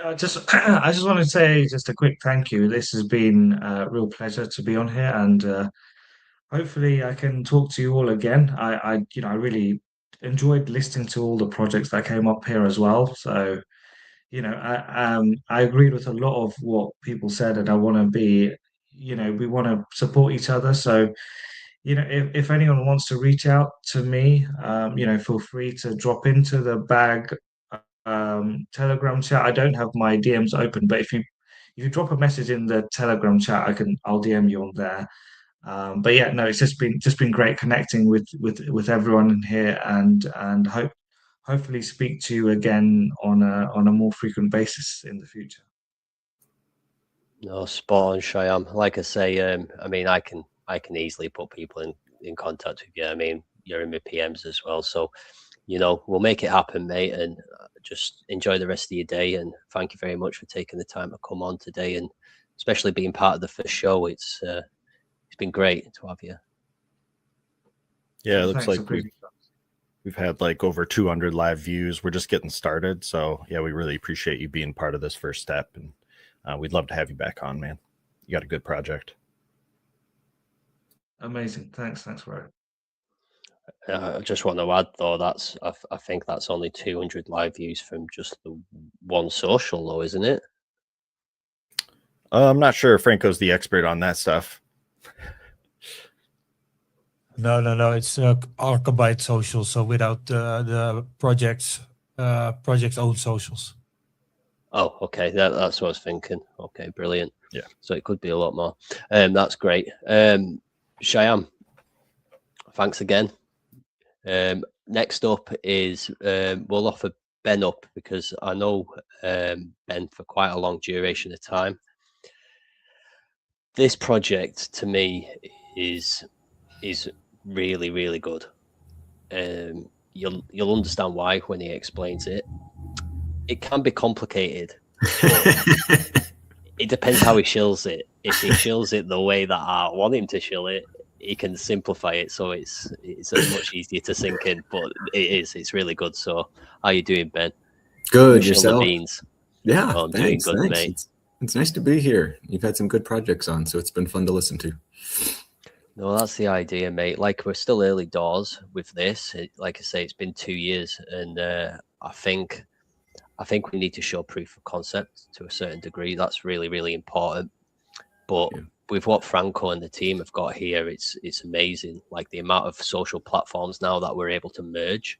I just want to say just a quick thank you. This has been a real pleasure to be on here, and hopefully I can talk to you all again. I really enjoyed listening to all the projects that came up here as well. So, I agreed with a lot of what people said, and I want to be, we want to support each other. So, if anyone wants to reach out to me, feel free to drop into the bag Telegram chat. I don't have my DMs open, but if you drop a message in the Telegram chat, I'll DM you on there. But yeah, no, it's just been great connecting with everyone in here, and hopefully speak to you again on a more frequent basis in the future.
No, spot on, Shyam. Like I say, I mean, I can easily put people in contact with you. I mean, you're in my PMs as well, so we'll make it happen, mate. And just enjoy the rest of your day. And thank you very much for taking the time to come on today, and especially being part of the first show. It's been great to have you.
Yeah, it looks like we've had over 200 live views. We're just getting started. So yeah, we really appreciate you being part of this first step, and we'd love to have you back on, man. You got a good project.
Amazing. Thanks, Roy.
I just want to add, though, I think that's only 200 live views from just the one social, though, isn't it?
I'm not sure. Franco's the expert on that stuff.
No. It's Archibald social, so without the project's own socials.
Oh, okay. That's what I was thinking. Okay, brilliant.
Yeah.
So it could be a lot more. That's great. Shyam, thanks again. Next up is we'll offer Ben up because I know Ben for quite a long duration of time. This project to me is really, really good. You'll understand why when he explains it. It can be complicated. It depends how he shills it. If he shills it the way that I want him to shill it, he can simplify it so it's much easier to sink in. But it's really good. So how you doing, Ben?
Good.
Shill
Yourself?
the beans.
Yeah,
I'm
thanks.
doing good, mate.
It's nice to be here. You've had some good projects on, so it's been fun to listen to.
No, that's the idea, mate. Like, we're still early doors with this. Like I say, it's been 2 years, and I think we need to show proof of concept to a certain degree. That's really, really important. But with what Franco and the team have got here, it's amazing. Like the amount of social platforms now that we're able to merge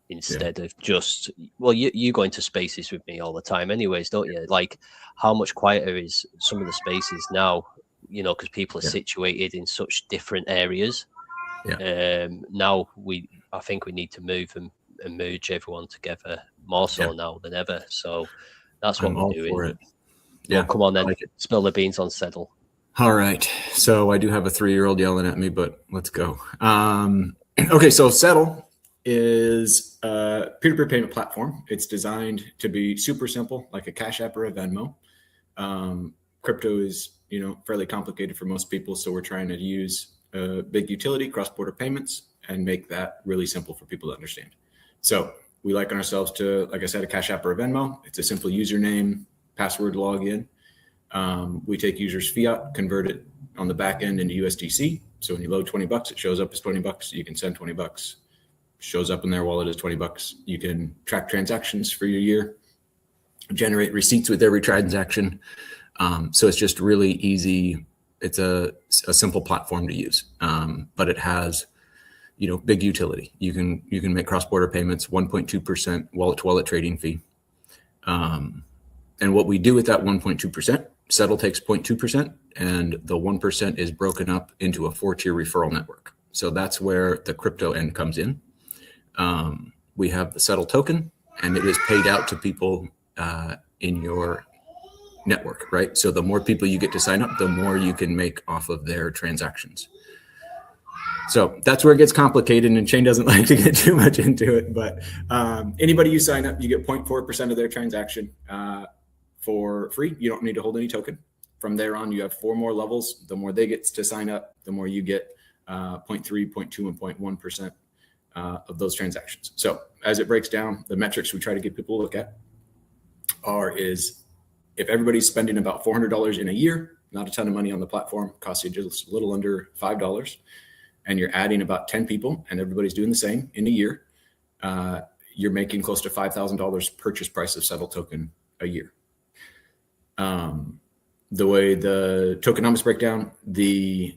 instead of just, well, you go into spaces with me all the time anyways, don't you? Like, how much quieter is some of the spaces now, you know, because people are situated in such different areas. Now I think we need to move and merge everyone together more so now than ever. So that's what we're doing.
For it.
Well, come on then, spill the beans on Settle.
All right. So I do have a 3-year-old yelling at me, but let's go. Okay, so Settle is a peer-to-peer payment platform. It's designed to be super simple, like a Cash App or a Venmo. Crypto is, fairly complicated for most people, so we're trying to use a big utility, cross-border payments, and make that really simple for people to understand. So we liken ourselves to, like I said, a Cash App or a Venmo. It's a simple username, password login. We take users' fiat, convert it on the back end into USDC. So when you load $20, it shows up as $20. You can send $20. Shows up in their wallet as $20. You can track transactions for your year, generate receipts with every transaction. So it's just really easy. It's a simple platform to use, but it has, big utility. You can make cross-border payments, 1.2% wallet-to-wallet trading fee. And what we do with that 1.2%, Settle takes 0.2%, and the 1% is broken up into a 4-tier referral network. So that's where the crypto end comes in. We have the Settle token, and it is paid out to people in your network, right? So the more people you get to sign up, the more you can make off of their transactions. So that's where it gets complicated, and Shane doesn't like to get too much into it, but anybody you sign up, you get 0.4% of their transaction for free. You don't need to hold any token. From there on, you have 4 more levels. The more they get to sign up, the more you get 0.3, 0.2, and 0.1% of those transactions. So as it breaks down, the metrics we try to get people to look at is if everybody's spending about $400 in a year, not a ton of money on the platform, costs you just a little under $5, and you're adding about 10 people and everybody's doing the same in a year, you're making close to $5,000 purchase price of Settle token a year. The way the tokenomics break down, the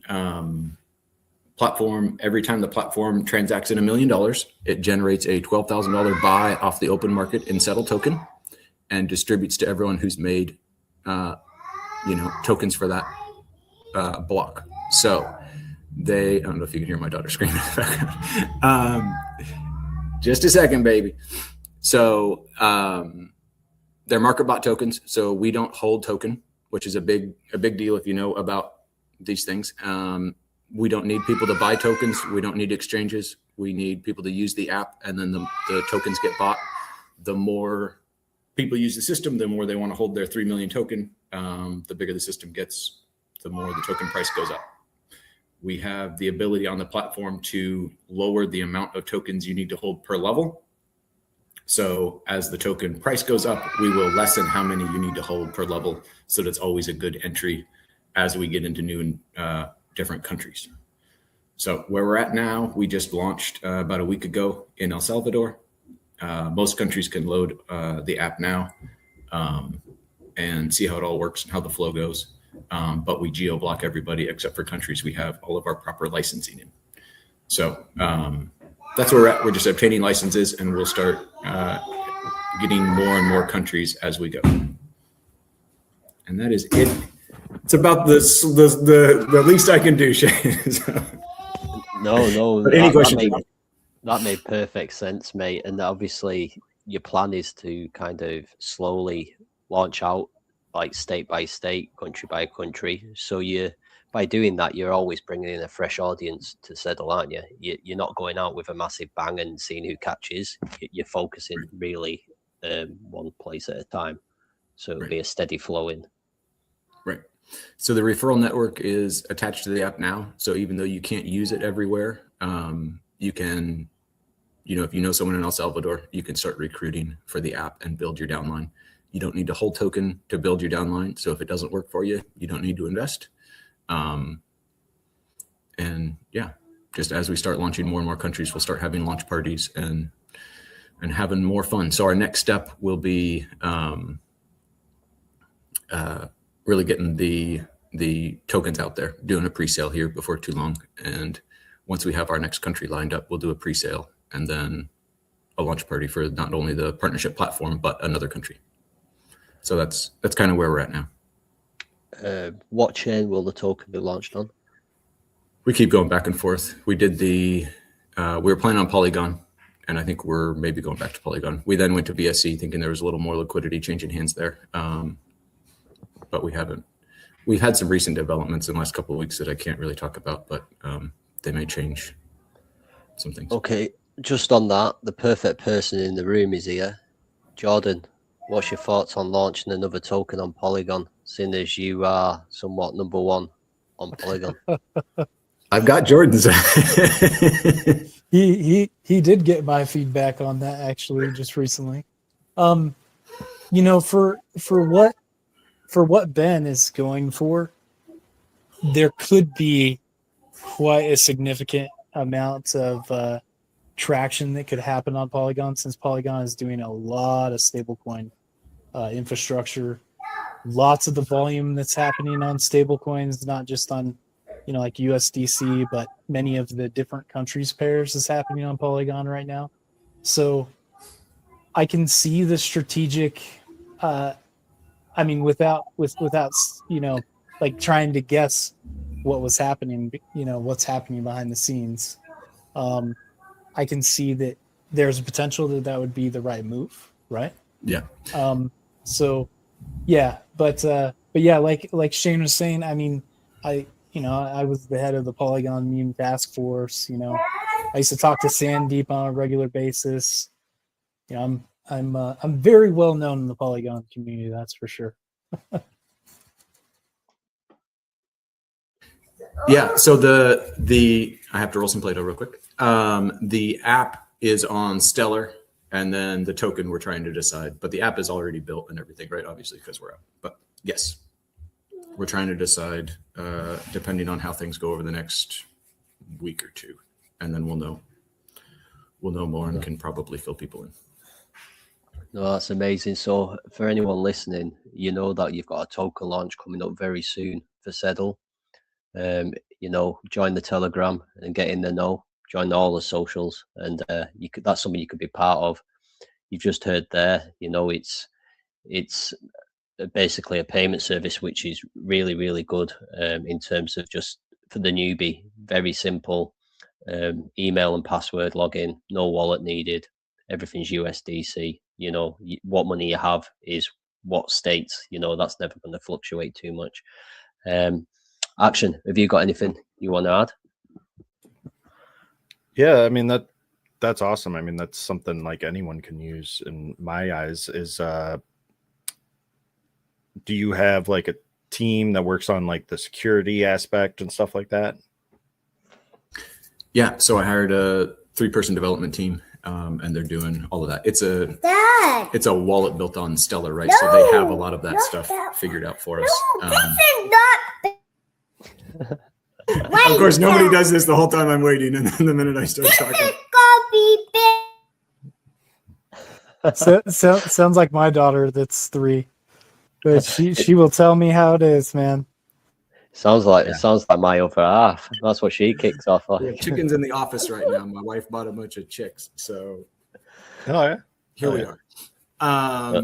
platform, every time the platform transacts in $1 million, it generates a $12,000 buy off the open market in Settle token and distributes to everyone who's made, tokens for that block. So I don't know if you can hear my daughter screaming in the background. Just a second, baby. So they're market bot tokens. So we don't hold token, which is a big deal if you know about these things. We don't need people to buy tokens. We don't need exchanges. We need people to use the app, and then the tokens get bought. The more people use the system, the more they want to hold their 3 million token. The bigger the system gets, the more the token price goes up. We have the ability on the platform to lower the amount of tokens you need to hold per level. So as the token price goes up, we will lessen how many you need to hold per level, so that's always a good entry as we get into new and different countries. So where we're at now, we just launched about a week ago in El Salvador. Most countries can load the app now and see how it all works and how the flow goes. But we geo-block everybody except for countries we have all of our proper licensing in. So that's where we're at. We're just obtaining licenses, and we'll start getting more and more countries as we go. And that is it. It's about the least I can do, Shane. So.
No.
But any questions?
That made perfect sense, mate. And obviously, your plan is to kind of slowly launch out, like state by state, country by country. So by doing that, you're always bringing in a fresh audience to Settle, aren't you? You're not going out with a massive bang and seeing who catches. You're focusing really one place at a time. So it'll be a steady flow in.
Right. So the referral network is attached to the app now. So even though you can't use it everywhere, you can, if you know someone in El Salvador, you can start recruiting for the app and build your downline. You don't need to hold token to build your downline. So if it doesn't work for you, you don't need to invest. And yeah, just as we start launching more and more countries, we'll start having launch parties and having more fun. So our next step will be really getting the tokens out there, doing a pre-sale here before too long. And once we have our next country lined up, we'll do a pre-sale and then a launch party for not only the partnership platform, but another country. So that's kind of where we're at now.
What chain will the token be launched on?
We keep going back and forth. We did we were planning on Polygon, and I think we're maybe going back to Polygon. We then went to BSC thinking there was a little more liquidity changing hands there. But we haven't. We've had some recent developments in the last couple of weeks that I can't really talk about, but they may change some things.
Okay, just on that, the perfect person in the room is here. Jordan, what's your thoughts on launching another token on Polygon, seeing as you are somewhat number one on Polygon?
I've got Jordan's.
He did get my feedback on that actually just recently. For what Ben is going for, there could be quite a significant amount of traction that could happen on Polygon, since Polygon is doing a lot of stablecoin infrastructure. Lots of the volume that's happening on stablecoins, not just on like USDC, but many of the different countries pairs is happening on Polygon right now. So I can see the strategic, without like trying to guess what was happening, what's happening behind the scenes. I can see that there's a potential that would be the right move, right?
Yeah.
So yeah, but yeah, like Shane was saying, I was the head of the Polygon meme task force. I used to talk to Sandeep on a regular basis. I'm very well known in the Polygon community, that's for sure.
Yeah. So the I have to roll some Play-Doh real quick. The app is on Stellar, and then the token we're trying to decide. But the app is already built and everything, right? Obviously, because we're out. But yes. We're trying to decide, depending on how things go over the next week or two, and then we'll know more and can probably fill people in.
No, that's amazing. So for anyone listening, you know that you've got a token launch coming up very soon for Settle. Join the Telegram and get in the know. Join all the socials, and that's something you could be part of. You've just heard there. It's basically a payment service which is really, really good in terms of just for the newbie. Very simple, email and password login, no wallet needed, everything's USDC. What money you have is what states, that's never going to fluctuate too much. Action, have you got anything you want to add?
Yeah, that's awesome. That's something like anyone can use in my eyes. Is do you have like a team that works on like the security aspect and stuff like that?
Yeah. So I hired a 3-person development team, and they're doing all of that. It's a wallet built on Stellar, right? So they have a lot of that stuff figured out for us. Of course, nobody does this the whole time I'm waiting, and then the minute I start talking.
Sounds like my daughter that's 3. But she will tell me how it is, man.
Sounds like my other half. That's what she kicks off like.
We have chickens in the office right now. My wife bought a bunch of chicks, so here we are.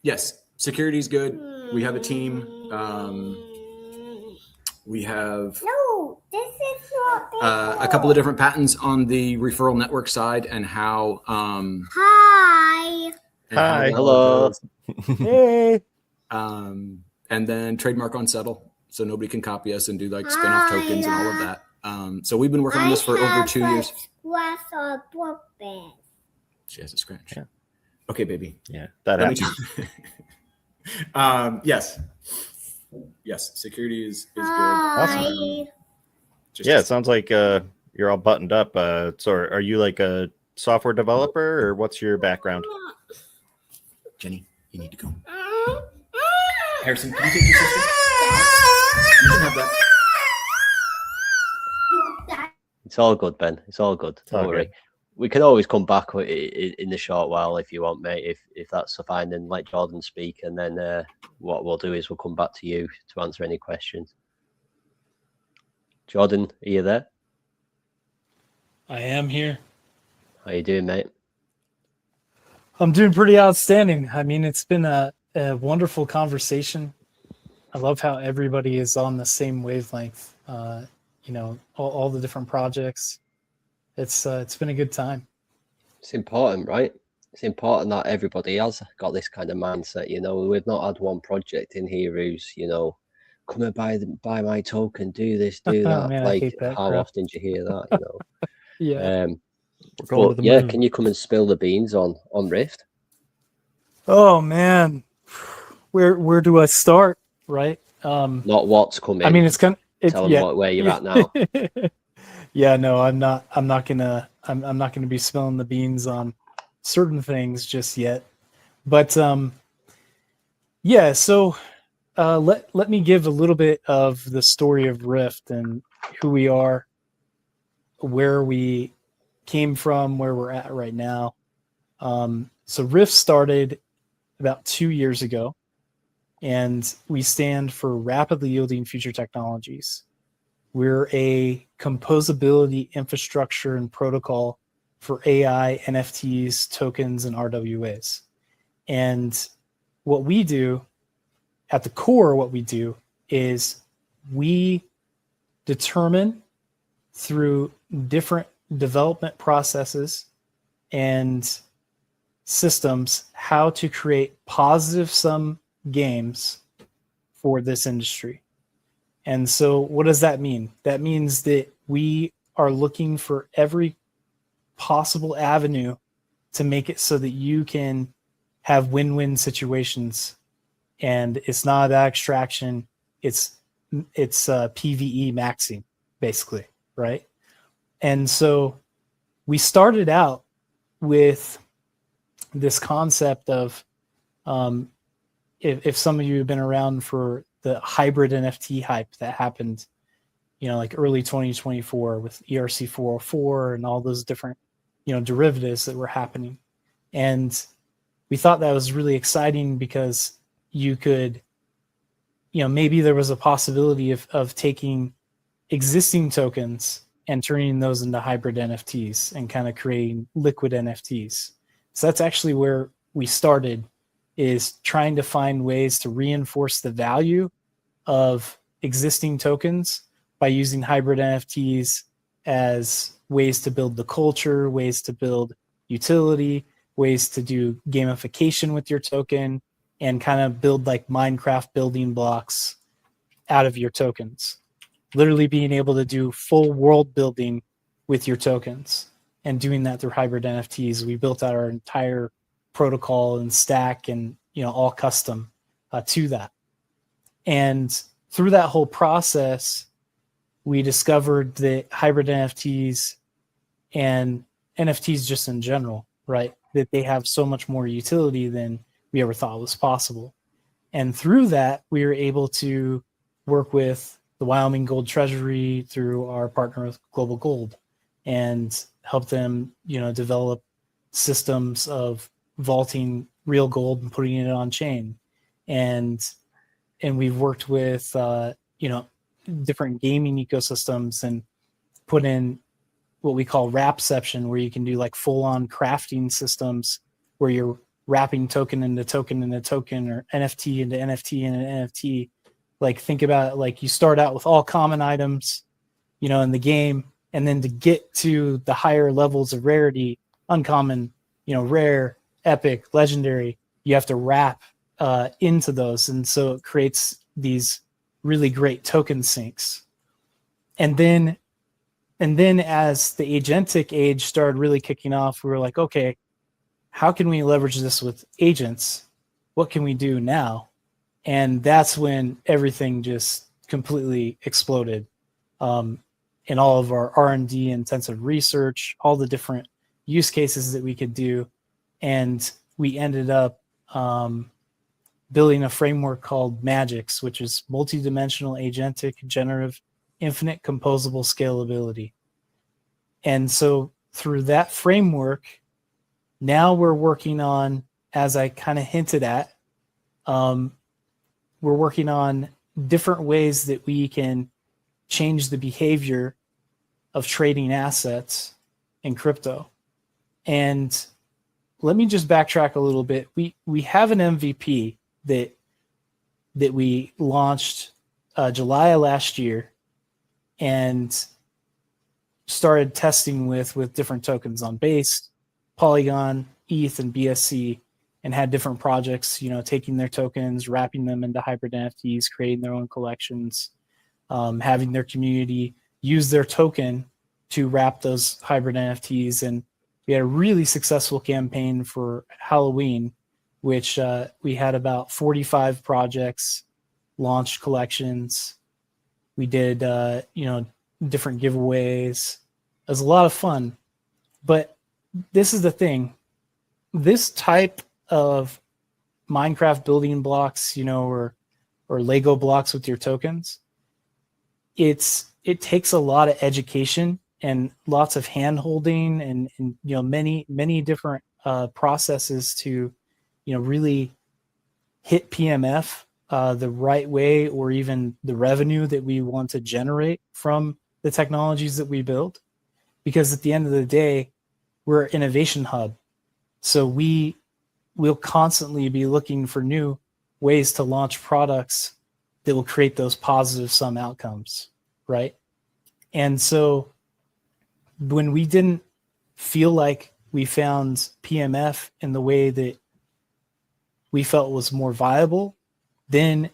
Yes, security's good. We have a team. We have a couple of different patents on the referral network side and how
Hi.
Hi.
Hello.
Hey.
and then trademark on Settle, so nobody can copy us and do like spin-off tokens and all of that. So we've been working on this for over 2 years. She has a scratch.
Yeah.
Okay, baby.
Yeah, that
Let me
happens.
Yes, security is good.
Awesome.
Just
Yeah, it sounds like you're all buttoned up. So are you like a software developer, or what's your background?
Jenny, you need to go. Harrison, can you take your sister? You can have that.
It's all good, Ben. It's all good. Don't worry.
good.
We can always come back in the short while if you want, mate. If that's fine, then let Jordan speak, and then what we'll do is we'll come back to you to answer any questions. Jordan, are you there?
I am here.
How you doing, mate?
I'm doing pretty outstanding. I mean, it's been a wonderful conversation. I love how everybody is on the same wavelength. All the different projects. It's been a good time.
It's important, right? It's important that everybody has got this kind of mindset. We've not had one project in here who's, come and buy my token, do this, do that.
Man, I hate that
how
crap.
often do you hear that?
Yeah.
We're going to the moon.
Can you come and spill the beans on Rift?
Oh man, where do I start? Right.
Not what's coming.
I mean, it's kind of.
Tell them where you're at now.
Yeah, no, I'm not gonna be spilling the beans on certain things just yet. But yeah, so let me give a little bit of the story of Rift and who we are, where we came from, where we're at right now. So Rift started about 2 years ago, and we stand for Rapidly Yielding Future Technologies. We're a composability infrastructure and protocol for AI, NFTs, tokens, and RWAs. And what we do, at the core, what we do is we determine through different development processes and systems how to create positive sum games for this industry. And so what does that mean? That means that we are looking for every possible avenue to make it so that you can have win-win situations. And it's not about extraction. It's PvE maxing, basically, right? And so we started out with this concept of if some of you have been around for the hybrid NFT hype that happened, like early 2024 with ERC 404 and all those different, derivatives that were happening. And we thought that was really exciting because you could, maybe there was a possibility of taking existing tokens and turning those into hybrid NFTs and kind of creating liquid NFTs. So that's actually where we started, is trying to find ways to reinforce the value of existing tokens by using hybrid NFTs as ways to build the culture, ways to build utility, ways to do gamification with your token, and kind of build like Minecraft building blocks out of your tokens. Literally being able to do full world building with your tokens and doing that through hybrid NFTs. We built out our entire protocol and stack and, all custom to that. And through that whole process, we discovered that hybrid NFTs and NFTs just in general, right, that they have so much more utility than we ever thought was possible. And through that, we were able to work with the Wyoming Gold Treasury through our partner with Global Gold and help them, develop systems of vaulting real gold and putting it on chain. And we've worked with, different gaming ecosystems and put in what we call wrapception, where you can do like full on crafting systems where you're wrapping token into token into token, or NFT into NFT into NFT. Like, think about it, like you start out with all common items, in the game, and then to get to the higher levels of rarity, uncommon, rare, epic, legendary, you have to wrap into those, and so it creates these really great token sinks. And then as the agentic age started really kicking off, we were like, okay, how can we leverage this with agents? What can we do now? And that's when everything just completely exploded. In all of our R&D intensive research, all the different use cases that we could do. And we ended up building a framework called Magix, which is multidimensional agentic generative infinite composable scalability. And so through that framework, now we're working on, as I kind of hinted at, we're working on different ways that we can change the behavior of trading assets in crypto. And let me just backtrack a little bit. We have an MVP that we launched July of last year and started testing with different tokens on Base, Polygon, ETH, and BSC, and had different projects, taking their tokens, wrapping them into hybrid NFTs, creating their own collections, having their community use their token to wrap those hybrid NFTs. And we had a really successful campaign for Halloween, which we had about 45 projects, launched collections. We did, different giveaways. It was a lot of fun. But this is the thing. This type of Minecraft building blocks, or Lego blocks with your tokens, it takes a lot of education and lots of hand holding and many different processes to really hit PMF the right way, or even the revenue that we want to generate from the technologies that we build. Because at the end of the day, we're an innovation hub. So we'll constantly be looking for new ways to launch products that will create those positive sum outcomes, right? And so when we didn't feel like we found PMF in the way that we felt was more viable, then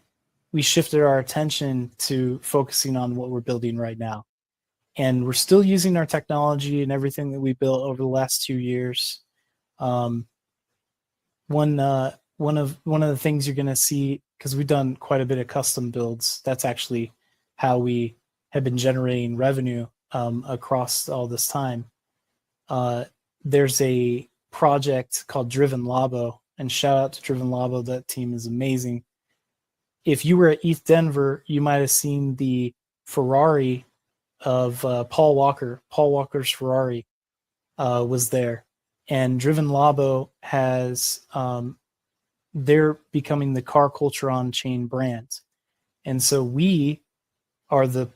we shifted our attention to focusing on what we're building right now. And we're still using our technology and everything that we built over the last 2 years. One of the things you're going to see, because we've done quite a bit of custom builds, that's actually how we have been generating revenue across all this time. There's a project called Driven Labo, and shout out to Driven Labo. That team is amazing. If you were at ETH Denver, you might have seen the Ferrari of Paul Walker. Paul Walker's Ferrari was there. And Driven Labo has, they're becoming the car culture on chain brand. And so we are the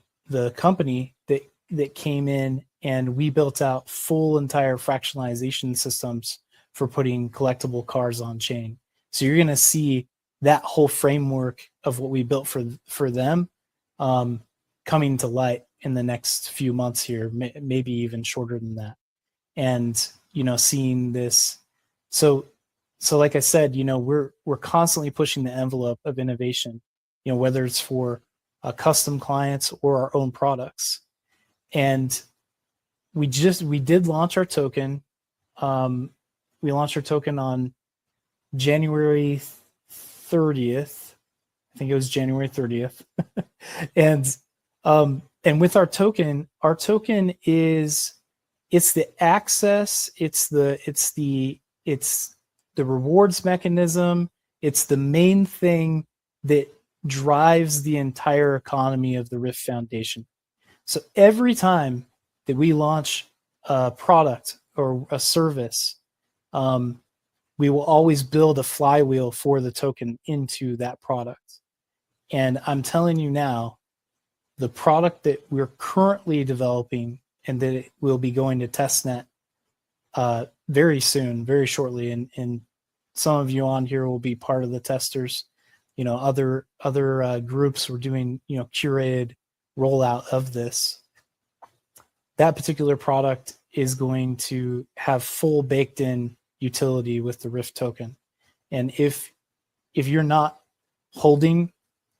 company that came in and we built out full entire fractionalization systems for putting collectible cars on chain. So you're going to see that whole framework of what we built for them coming to light in the next few months here, maybe even shorter than that. And, seeing this. So like I said, we're constantly pushing the envelope of innovation, whether it's for custom clients or our own products. And we did launch our token. We launched our token on January 30th. I think it was January 30th. And with our token is, it's the access, it's the rewards mechanism, it's the main thing that drives the entire economy of the Rift Foundation. So every time that we launch a product or a service, we will always build a flywheel for the token into that product. And I'm telling you now, the product that we're currently developing and that it will be going to testnet very soon, very shortly, and some of you on here will be part of the testers. Other groups were doing curated rollout of this. that particular product is going to have full baked in utility with the Rift token. And if you're not holding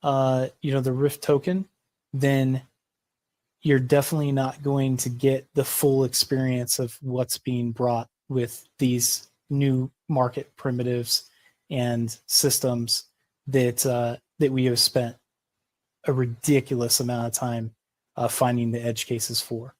the Rift token, then you're definitely not going to get the full experience of what's being brought with these new market primitives and systems that we have spent a ridiculous amount of time finding the edge cases for.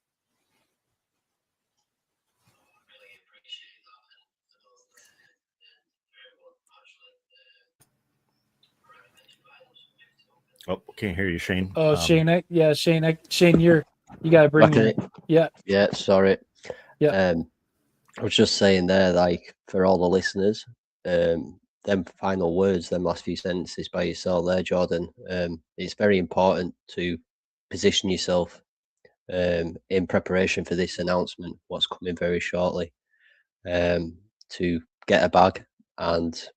Oh, can't hear you, Shane.
Oh, Shane, Shane, you got to bring it.
Yeah, sorry.
Yeah.
I was just saying there, like, for all the listeners, them final words, them last few sentences by yourself there, Jordan. It's very important to position yourself in preparation for this announcement, what's coming very shortly, to get a bag and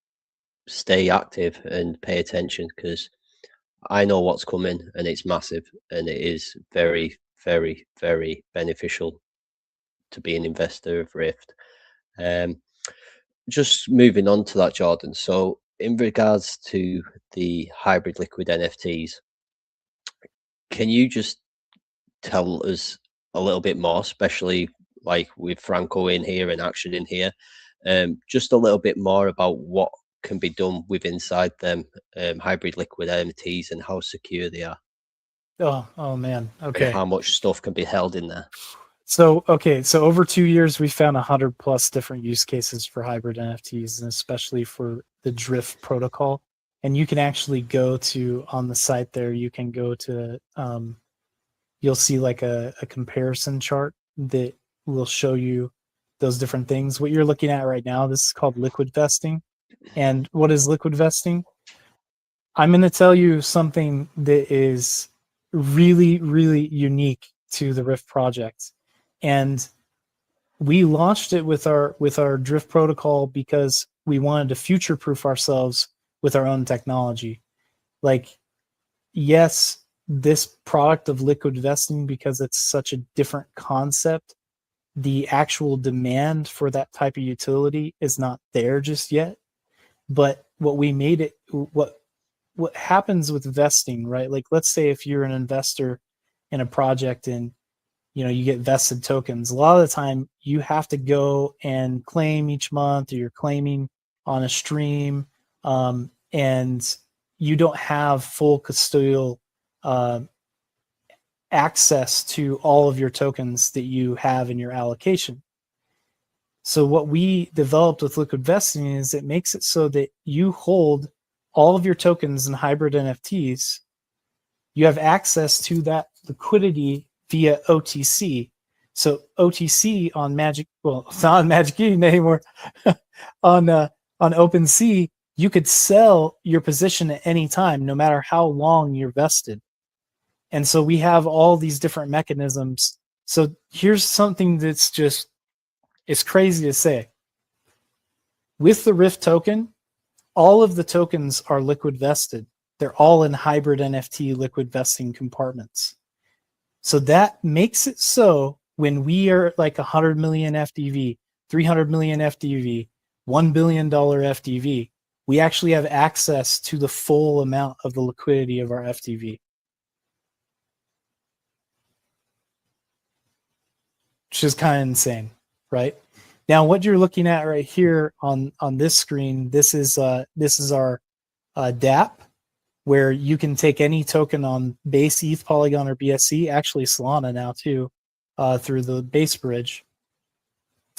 stay active and pay attention, because I know what's coming and it's massive, and it is very, very, very beneficial to be an investor of Rift. Just moving on to that, Jordan. So in regards to the hybrid liquid NFTs, can you just tell us a little bit more, especially like with Franco in here and Action in here, just a little bit more about what can be done with inside them hybrid liquid NFTs and how secure they are?
Oh man. Okay.
And how much stuff can be held in there?
So over 2 years, we found 100+ different use cases for hybrid NFTs, and especially for the Drift protocol. And you can actually go to, on the site there, you can go to, you'll see like a comparison chart that will show you those different things. What you're looking at right now, this is called liquid vesting. And what is liquid vesting? I'm going to tell you something that is really, really unique to the Rift project. And we launched it with our Drift protocol because we wanted to future-proof ourselves with our own technology. Like, yes, this product of liquid vesting, because it's such a different concept, the actual demand for that type of utility is not there just yet. But what we made it, what happens with vesting, right? Like, let's say if you're an investor in a project and you get vested tokens, a lot of the time you have to go and claim each month, or you're claiming on a stream, and you don't have full custodial access to all of your tokens that you have in your allocation. So what we developed with liquid vesting is it makes it so that you hold all of your tokens in hybrid NFTs. You have access to that liquidity via OTC. So OTC on Magic, well, it's not on Magic Eden anymore. on OpenSea, you could sell your position at any time, no matter how long you're vested. And so we have all these different mechanisms. So here's something that's just, it's crazy to say. With the Rift token, all of the tokens are liquid vested. They're all in hybrid NFT liquid vesting compartments. So that makes it so when we are like 100 million FDV, 300 million FDV, $1 billion FDV, we actually have access to the full amount of the liquidity of our FDV. Which is kind of insane, right? Now, what you're looking at right here on this screen, this is our DApp, where you can take any token on Base, ETH, Polygon, or BSC, actually Solana now too, through the Base bridge,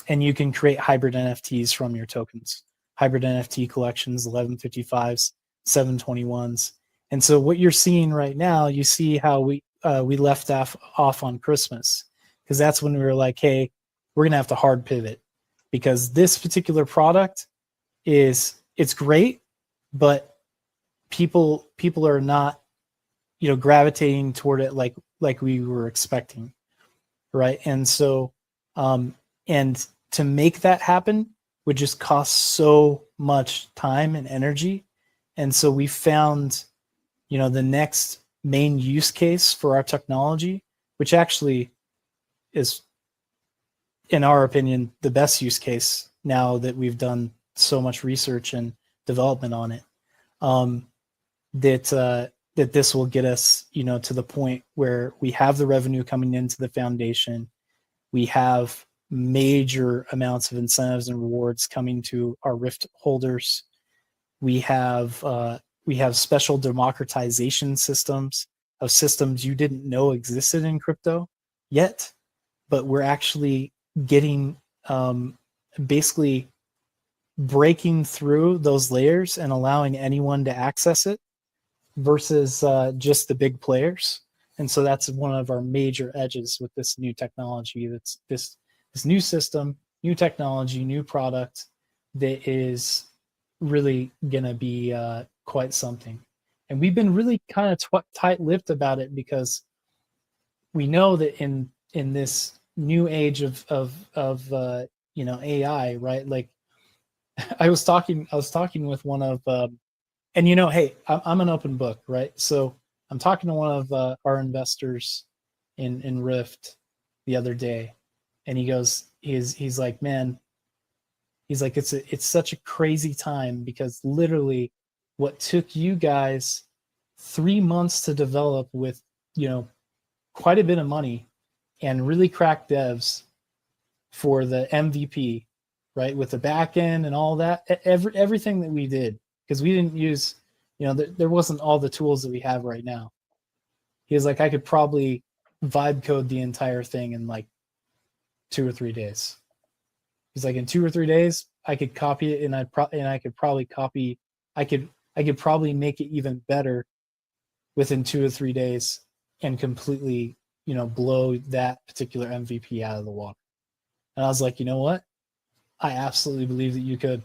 and you can create hybrid NFTs from your tokens. Hybrid NFT collections, 1155s, 721s. And so what you're seeing right now, you see how we left off on Christmas, because that's when we were like, hey, we're going to have to hard pivot, because this particular product it's great, but people are not, gravitating toward it like we were expecting, right? And so, and to make that happen would just cost so much time and energy. And so we found, the next main use case for our technology, which actually is, in our opinion, the best use case now that we've done so much research and development on it. That this will get us, to the point where we have the revenue coming into the foundation. We have major amounts of incentives and rewards coming to our Rift holders. We have special democratization systems of systems you didn't know existed in crypto yet, but we're actually getting basically breaking through those layers and allowing anyone to access it versus just the big players. And so that's one of our major edges with this new technology. That's this new system, new technology, new product that is really gonna be quite something. And we've been really kind of tight-lipped about it because we know that in this new age of AI, right? Like I was talking with one of and hey, I'm an open book, right? So I'm talking to one of our investors in Rift the other day, and he goes, he's like, man, he's like, it's such a crazy time because literally what took you guys 3 months to develop with quite a bit of money and really crack devs for the MVP, right? With the back end and all that, everything that we did, because we didn't use, there wasn't all the tools that we have right now. He was like, I could probably vibe code the entire thing in like 2 or 3 days. He's like, in 2 or 3 days, I could copy it, and I could probably make it even better within 2 or 3 days and completely, blow that particular MVP out of the water. And I was like, you know what? I absolutely believe that you could.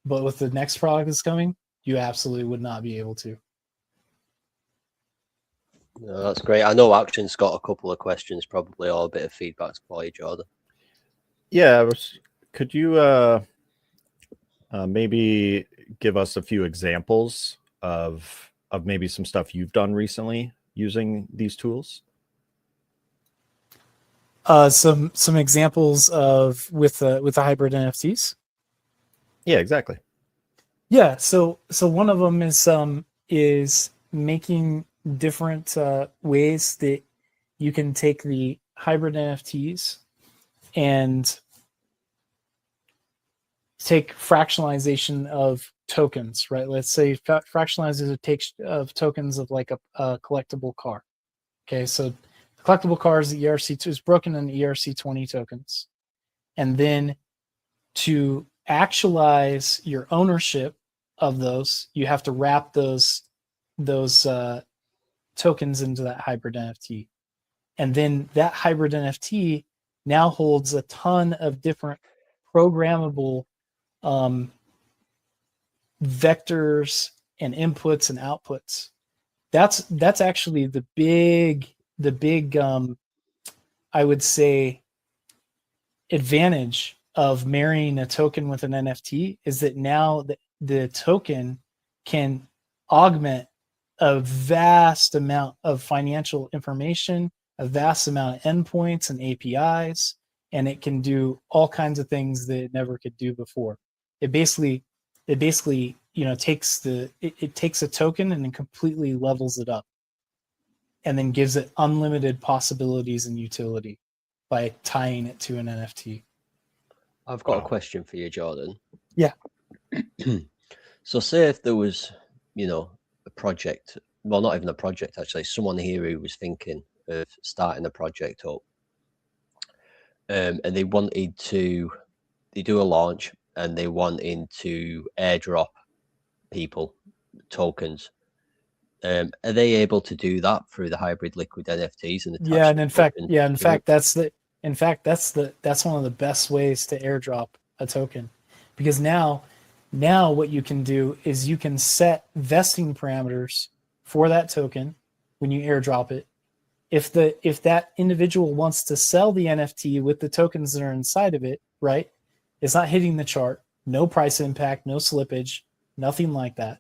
But with the next product that's coming, you absolutely would not be able to.
No, that's great. I know Action's got a couple of questions, probably, or a bit of feedback for you, Jordan.
Yeah, could you maybe give us a few examples of maybe some stuff you've done recently using these tools?
Some examples of with the hybrid NFTs.
Yeah, exactly.
Yeah, so one of them is making different ways that you can take the hybrid NFTs and take fractionalization of tokens, right? Let's say fractionalizes of tokens of like a collectible car. Okay, so the collectible car is the ERC2 is broken in ERC20 tokens, and then to actualize your ownership of those, you have to wrap those tokens into that hybrid NFT, and then that hybrid NFT now holds a ton of different programmable vectors and inputs and outputs. That's actually the big I would say advantage of marrying a token with an NFT is that now the token can augment a vast amount of financial information, a vast amount of endpoints and APIs, and it can do all kinds of things that it never could do before. It basically takes takes a token and then completely levels it up, and then gives it unlimited possibilities and utility by tying it to an NFT.
I've got a question for you, Jordan.
Yeah.
So say if there was, a project, well, not even a project, actually, someone here who was thinking of starting a project up, and they do a launch and they wanted to airdrop people tokens. Are they able to do that through the hybrid liquid NFTs? And
yeah, and in fact, that's one of the best ways to airdrop a token, because now what you can do is you can set vesting parameters for that token when you airdrop it. If that individual wants to sell the NFT with the tokens that are inside of it, right? It's not hitting the chart, no price impact, no slippage, nothing like that.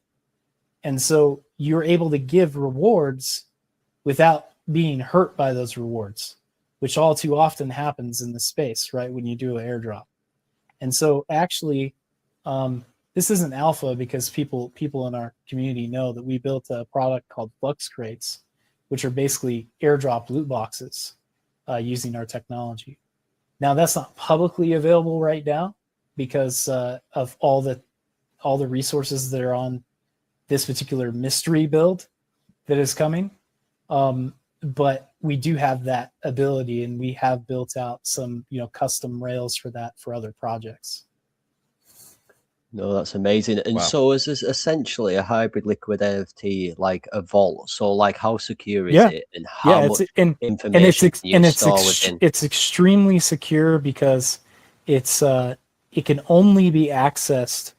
And so you're able to give rewards without being hurt by those rewards. which all too often happens in the space, right? When you do an airdrop. And so actually, this isn't alpha because people in our community know that we built a product called Flux Crates, which are basically airdrop loot boxes using our technology. Now that's not publicly available right now because of all the resources that are on this particular mystery build that is coming. But we do have that ability, and we have built out some, custom rails for that for other projects.
No, that's amazing. And
Wow.
so is this essentially a hybrid liquid NFT, like a vault? So like how secure is
Yeah.
it, and how much information can you store within?
It's extremely secure because it's it can only be accessed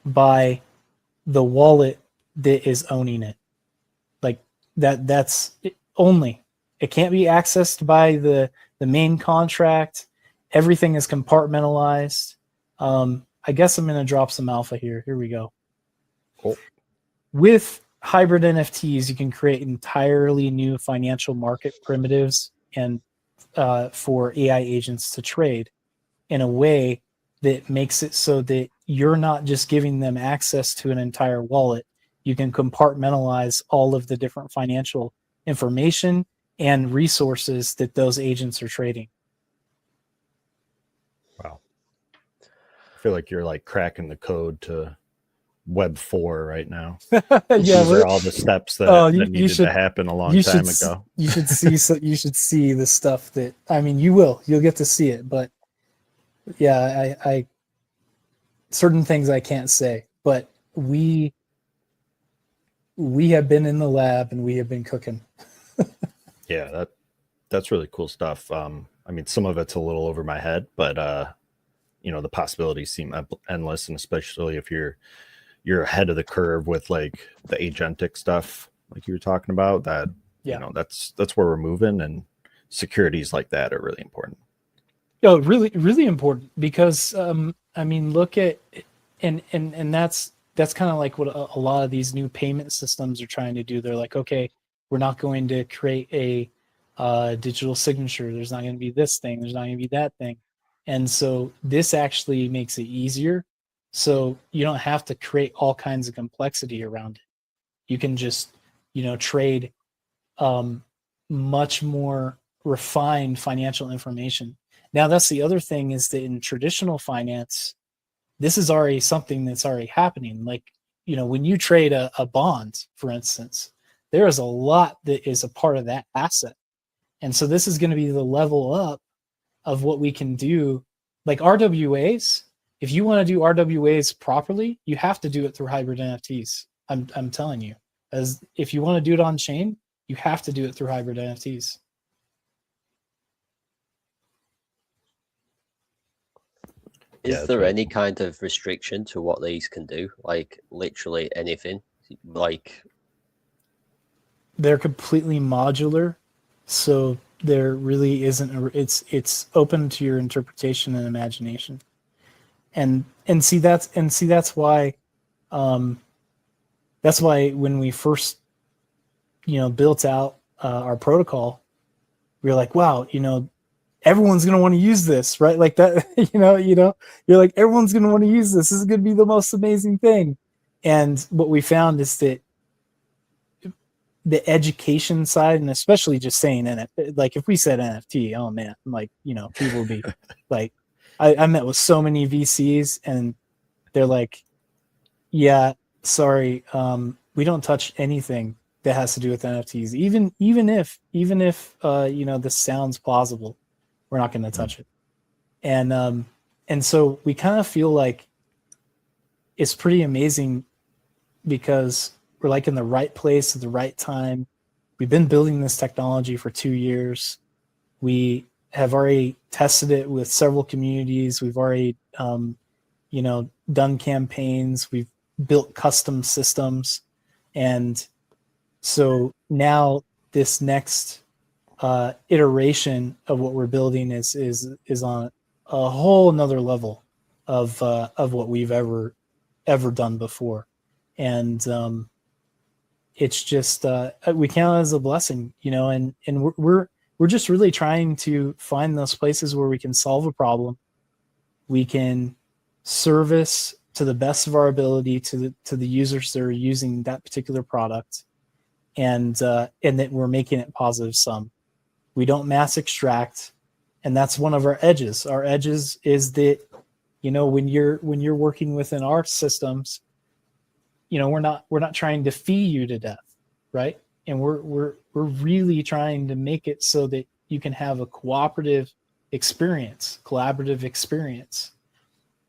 by the wallet that is owning it. Like that's it only. It can't be accessed by the main contract. Everything is compartmentalized. I guess I'm going to drop some alpha here. Here we go.
Cool.
With hybrid NFTs, you can create entirely new financial market primitives and for AI agents to trade in a way that makes it so that you're not just giving them access to an entire wallet. You can compartmentalize all of the different financial information and resources that those agents are trading.
Wow. I feel like you're like cracking the code to Web 4 right now. These are all the steps that needed to happen a long time ago.
You should see you should see the stuff that, I mean, you'll get to see it, but yeah, I certain things I can't say, but we have been in the lab and we have been cooking.
Yeah, that's really cool stuff. I mean, some of it's a little over my head, but the possibilities seem endless, and especially if you're ahead of the curve with like the agentic stuff, like you were talking about. That that's where we're moving, and securities like that are really important.
Oh, really, really important because I mean, look at and that's kind of like what a lot of these new payment systems are trying to do. They're like, okay, we're not going to create a digital signature. There's not going to be this thing. There's not going to be that thing. And so this actually makes it easier. So you don't have to create all kinds of complexity around it. You can just, trade much more refined financial information. Now, that's the other thing, is that in traditional finance, this is already something that's already happening. Like, when you trade a bond, for instance, there is a lot that is a part of that asset. And so this is going to be the level up of what we can do. Like RWAs, if you want to do RWAs properly, you have to do it through hybrid NFTs. I'm telling you, as if you want to do it on chain, you have to do it through hybrid NFTs.
Is there any kind of restriction to what these can do? Like literally anything? Like
they're completely modular, so there really isn't. It's open to your interpretation and imagination. And see that's why when we first built out our protocol, we were like, wow, everyone's going to want to use this, right? Like that, you're like, everyone's going to want to use this. This is going to be the most amazing thing. And what we found is that the education side, and especially just saying NFT, like if we said NFT, oh man, like, people would be like, I met with so many VCs and they're like, yeah, sorry, we don't touch anything that has to do with NFTs. Even if this sounds plausible, we're not going to touch it. And so we kind of feel like it's pretty amazing because we're like in the right place at the right time. We've been building this technology for 2 years. We have already tested it with several communities. We've already, done campaigns. We've built custom systems. And so now this next iteration of what we're building is on a whole nother level of what we've ever done before. And it's just we count it as a blessing, and we're we're just really trying to find those places where we can solve a problem, we can service to the best of our ability to the users that are using that particular product, and that we're making it positive sum. We don't mass extract, and that's one of our edges. Our edges is that, when you're working within our systems, we're not trying to fee you to death, right? And we're really trying to make it so that you can have a collaborative experience,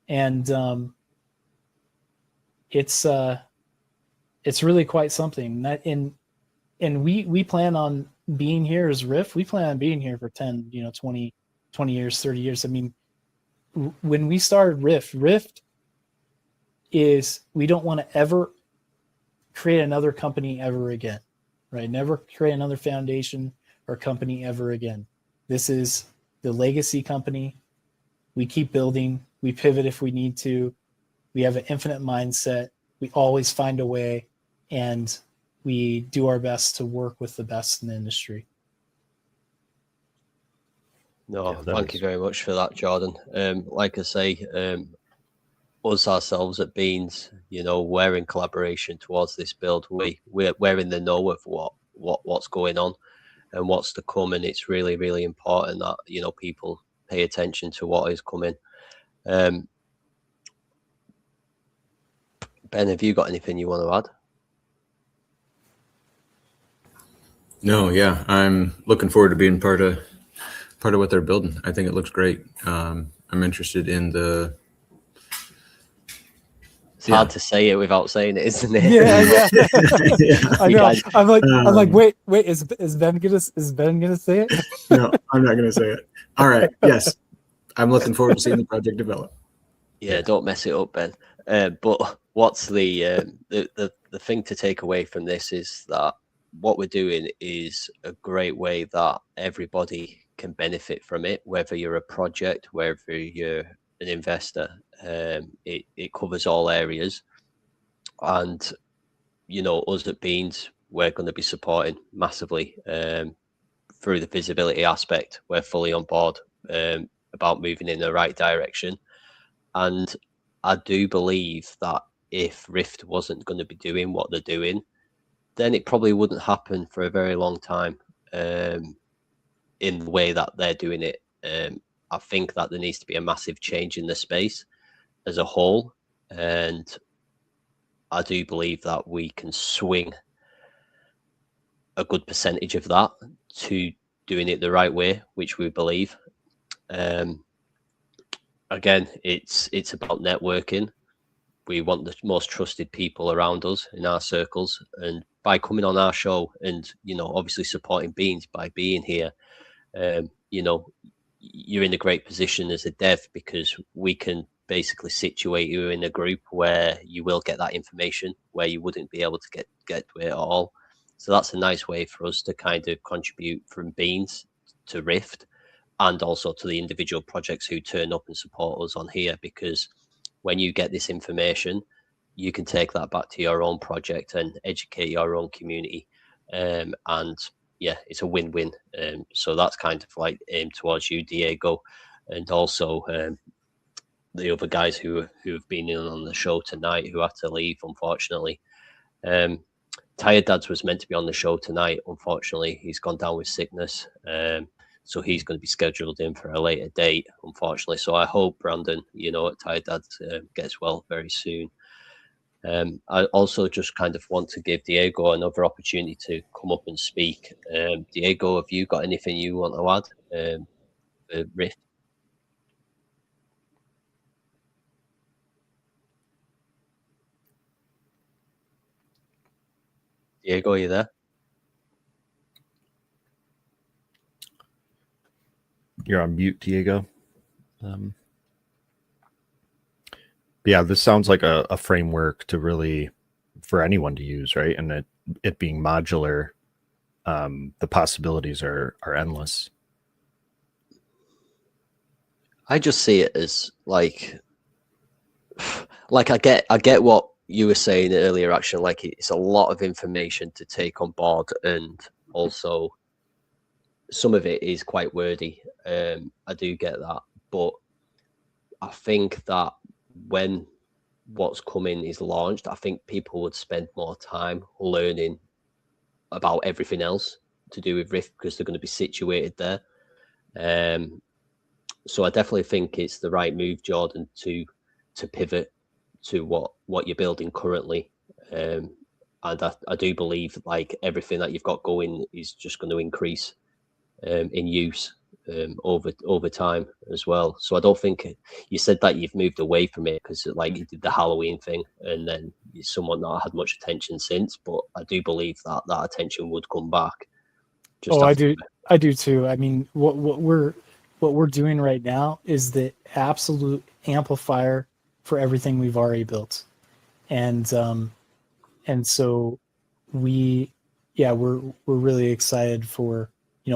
and it's really quite something. And we plan on being here as Rift. We plan on being here for 10, 20 years, 30 years. I mean, when we started Rift is we don't want to ever create another company ever again, right? Never create another foundation or company ever again. This is the legacy company. We keep building. We pivot if we need to. We have an infinite mindset. We always find a way, and we do our best to work with the best in the industry.
No, thank you very much for that, Jordan. Like I say, us ourselves at Beans, we're in collaboration towards this build. We're in the know of what's going on and what's to come, and it's really, really important that people pay attention to what is coming. Ben, have you got anything you want to add?
No, yeah, I'm looking forward to being part of what they're building. I think it looks great. I'm interested in the.
It's hard to say it without saying it, isn't it?
Yeah. I know.
Guys,
I'm like, wait. Is Ben gonna say it?
No, I'm not gonna say it. All right. Yes, I'm looking forward to seeing the project develop.
Yeah, don't mess it up, Ben. But what's the thing to take away from this is that what we're doing is a great way that everybody can benefit from it, whether you're a project, whether you're an investor. It covers all areas, and us at Beans, we're going to be supporting massively through the visibility aspect. We're fully on board about moving in the right direction, and I do believe that if Rift wasn't going to be doing what they're doing, then it probably wouldn't happen for a very long time in the way that they're doing it. I think that there needs to be a massive change in the space as a whole, and I do believe that we can swing a good percentage of that to doing it the right way, which we believe. Again, it's about networking. We want the most trusted people around us in our circles, and by coming on our show and obviously supporting Beans by being here, you're in a great position as a dev, because we can basically situate you in a group where you will get that information where you wouldn't be able to get to it at all. So that's a nice way for us to kind of contribute from Beans to Rift, and also to the individual projects who turn up and support us on here, because when you get this information, you can take that back to your own project and educate your own community. And yeah, it's a win-win. So that's kind of like aimed towards you, Diego, and also the other guys who have been in on the show tonight who had to leave, unfortunately. Tired Dads was meant to be on the show tonight. Unfortunately, he's gone down with sickness. So he's going to be scheduled in for a later date, unfortunately. So I hope Brandon, at Tired Dads gets well very soon. I also just kind of want to give Diego another opportunity to come up and speak. Diego, have you got anything you want to add for Rift? Diego, are you there?
You're on mute, Diego. Yeah, this sounds like a framework to really, for anyone to use, right? And it being modular, the possibilities are endless.
I just see it as like I get what you were saying earlier, actually. Like, it's a lot of information to take on board and also some of it is quite wordy. I do get that, but I think that when what's coming is launched, I think people would spend more time learning about everything else to do with Rift because they're going to be situated there. So I definitely think it's the right move, Jordan, to pivot to what you're building currently. And I do believe like everything that you've got going is just going to increase in use over time as well. So I don't think you said that you've moved away from it because like you did the Halloween thing and then you're someone not had much attention since, but I do believe that that attention would come back.
I do too. I mean, what we're doing right now is the absolute amplifier for everything we've already built. And so we're really excited for,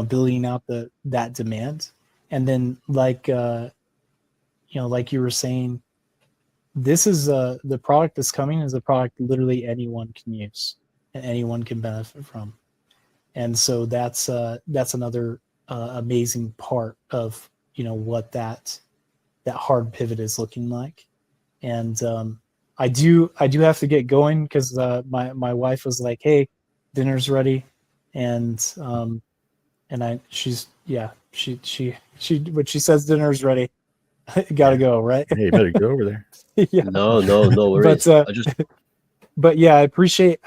building out that demand. And then like you were saying, this is the product that's coming is a product literally anyone can use and anyone can benefit from. And so that's another amazing part of, what that hard pivot is looking like. And I do have to get going because my wife was like, "Hey, dinner's ready," and she when she says dinner's ready, gotta go, right?
Hey, you better go over there.
Yeah. No worries.
But yeah, I appreciate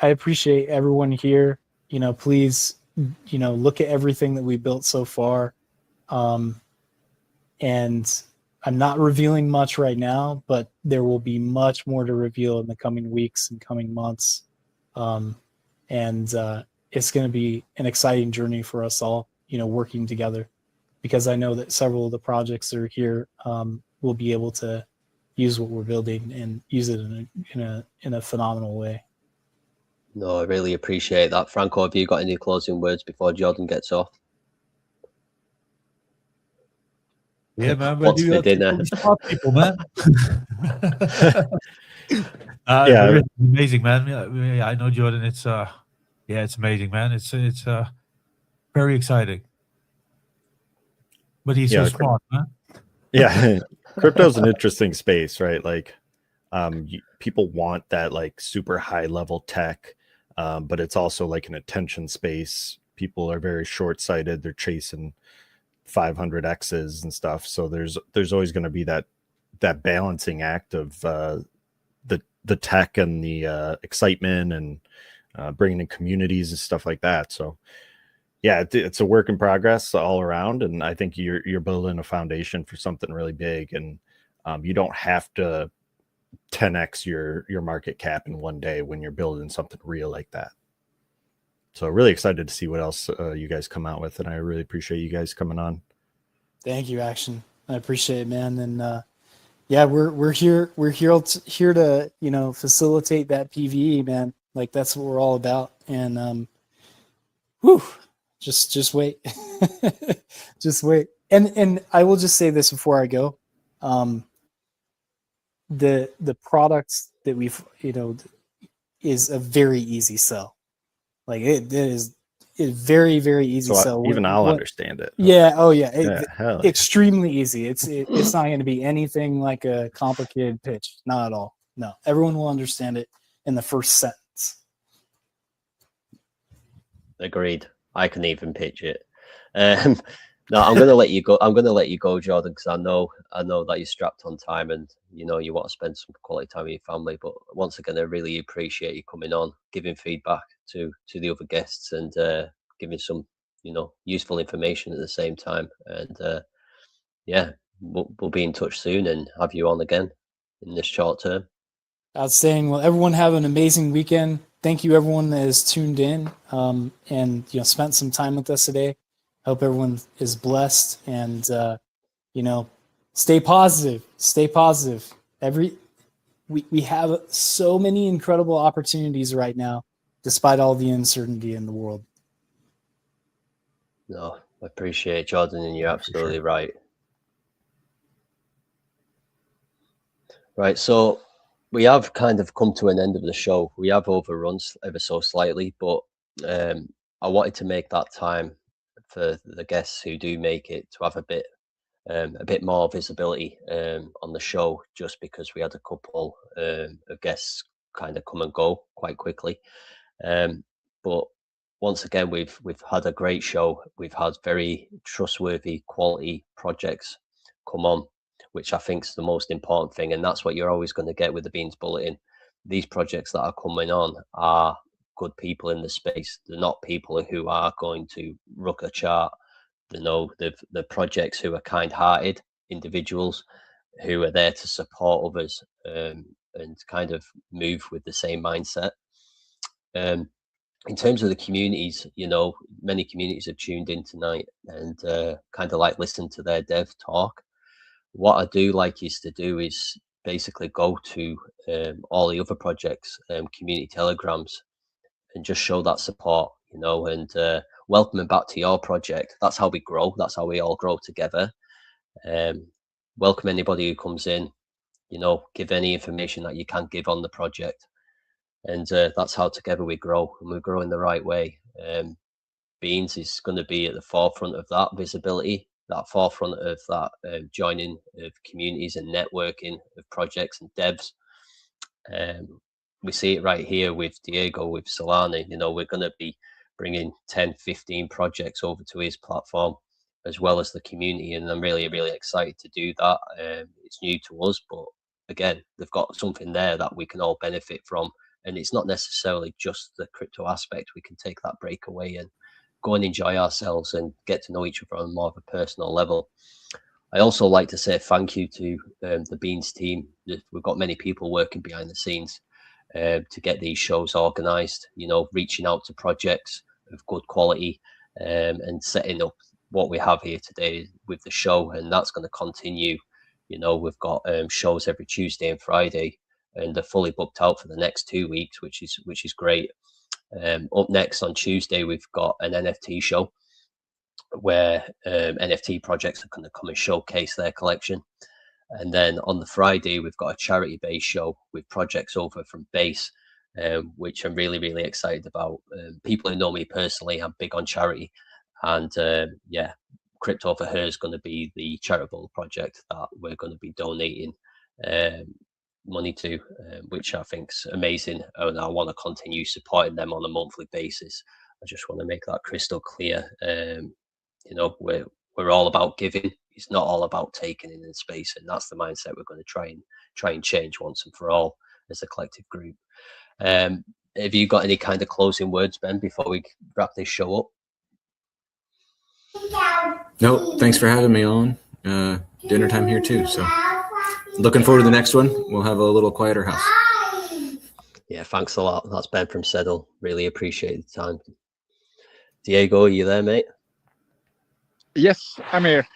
everyone here. Please, look at everything that we built so far. And I'm not revealing much right now, but there will be much more to reveal in the coming weeks and coming months. And it's going to be an exciting journey for us all, working together, because I know that several of the projects that are here will be able to use what we're building and use it in a phenomenal way.
No, I really appreciate that. Franco, have you got any closing words before Jordan gets off?
Yeah, man.
What's for dinner?
People, man.
Yeah,
it's amazing, man. Yeah, I know, Jordan. It's it's amazing, man. It's very exciting. But he's so smart, man.
Yeah, crypto's an interesting space, right? Like, people want that like super high level tech, but it's also like an attention space. People are very short sighted. They're chasing 500x's and stuff. So there's always going to be that balancing act of the tech and the excitement and bringing in communities and stuff like that. So yeah, it's a work in progress all around, and I think you're building a foundation for something really big, and you don't have to 10x your market cap in one day when you're building something real like that. So really excited to see what else you guys come out with, and I really appreciate you guys coming on.
Thank you, Action. I appreciate it, man. And yeah, we're here to facilitate that PVE, man. Like that's what we're all about. And just wait, just wait. And I will just say this before I go. The products that we've is a very easy sell. Like it is very, very easy sell.
Even I'll understand it.
Yeah. Oh yeah.
Extremely
easy. It's not going to be anything like a complicated pitch. Not at all. No, everyone will understand it in the first sentence.
Agreed. I can even pitch it. No, I'm gonna let you go. I'm gonna let you go, Jordan, because I know that you're strapped on time and you want to spend some quality time with your family. But once again, I really appreciate you coming on, giving feedback to the other guests, and giving some useful information at the same time. And yeah, we'll be in touch soon and have you on again in this short term.
Outstanding. Well, everyone have an amazing weekend. Thank you, everyone that has tuned in and spent some time with us today. I hope everyone is blessed and stay positive. Stay positive. We have so many incredible opportunities right now, despite all the uncertainty in the world.
No, I appreciate it, Jordan, and you're absolutely right. Right, so we have kind of come to an end of the show. We have overrun ever so slightly, but I wanted to make that time for the guests who do make it to have a bit more visibility on the show, just because we had a couple of guests kind of come and go quite quickly. But once again, we've had a great show. We've had very trustworthy, quality projects come on, which I think is the most important thing, and that's what you're always going to get with the Beans Bulletin. These projects that are coming on are good people in the space. They're not people who are going to rook a chart. You know, the projects who are kind-hearted individuals who are there to support others and kind of move with the same mindset. In terms of the communities, you know, many communities have tuned in tonight and kind of like listen to their dev talk. What I do like is to do is basically go to all the other projects, community telegrams, and just show that support, you know, and welcome them back to your project. That's how we grow. That's how we all grow together. Welcome anybody who comes in, you know, give any information that you can give on the project. And that's how together we grow, and we grow in the right way. Beans is going to be at the forefront of that visibility, that forefront of that joining of communities and networking of projects and devs. We see it right here with Diego, with Solana. You know, we're going to be bringing 10, 15 projects over to his platform, as well as the community. And I'm really, really excited to do that. It's new to us, but again, they've got something there that we can all benefit from. And it's not necessarily just the crypto aspect. We can take that break away and go and enjoy ourselves and get to know each other on more of a personal level. I also like to say thank you to the Beans team. We've got many people working behind the scenes to get these shows organized, you know, reaching out to projects of good quality and setting up what we have here today with the show. And that's going to continue. You know, we've got shows every Tuesday and Friday, and they're fully booked out for the next 2 weeks, which is great. Up next on Tuesday, we've got an NFT show where NFT projects are going to come and showcase their collection. And then on the Friday, we've got a charity-based show with projects over from Base, which I'm really, really excited about. People who know me personally, I'm big on charity. And yeah, Crypto for Her is going to be the charitable project that we're going to be donating money to, which I think's amazing, and I want to continue supporting them on a monthly basis. I just want to make that crystal clear. You know, we're all about giving. It's not all about taking in space, and that's the mindset we're going to try and change once and for all as a collective group. Have you got any kind of closing words, Ben, before we wrap this show up?
No, thanks for having me on. Dinner time here too, so looking forward to the next one. We'll have a little quieter house.
Yeah, thanks a lot. That's Ben from Seddle. Really appreciate the time. Diego, are you there, mate?
Yes, I'm here.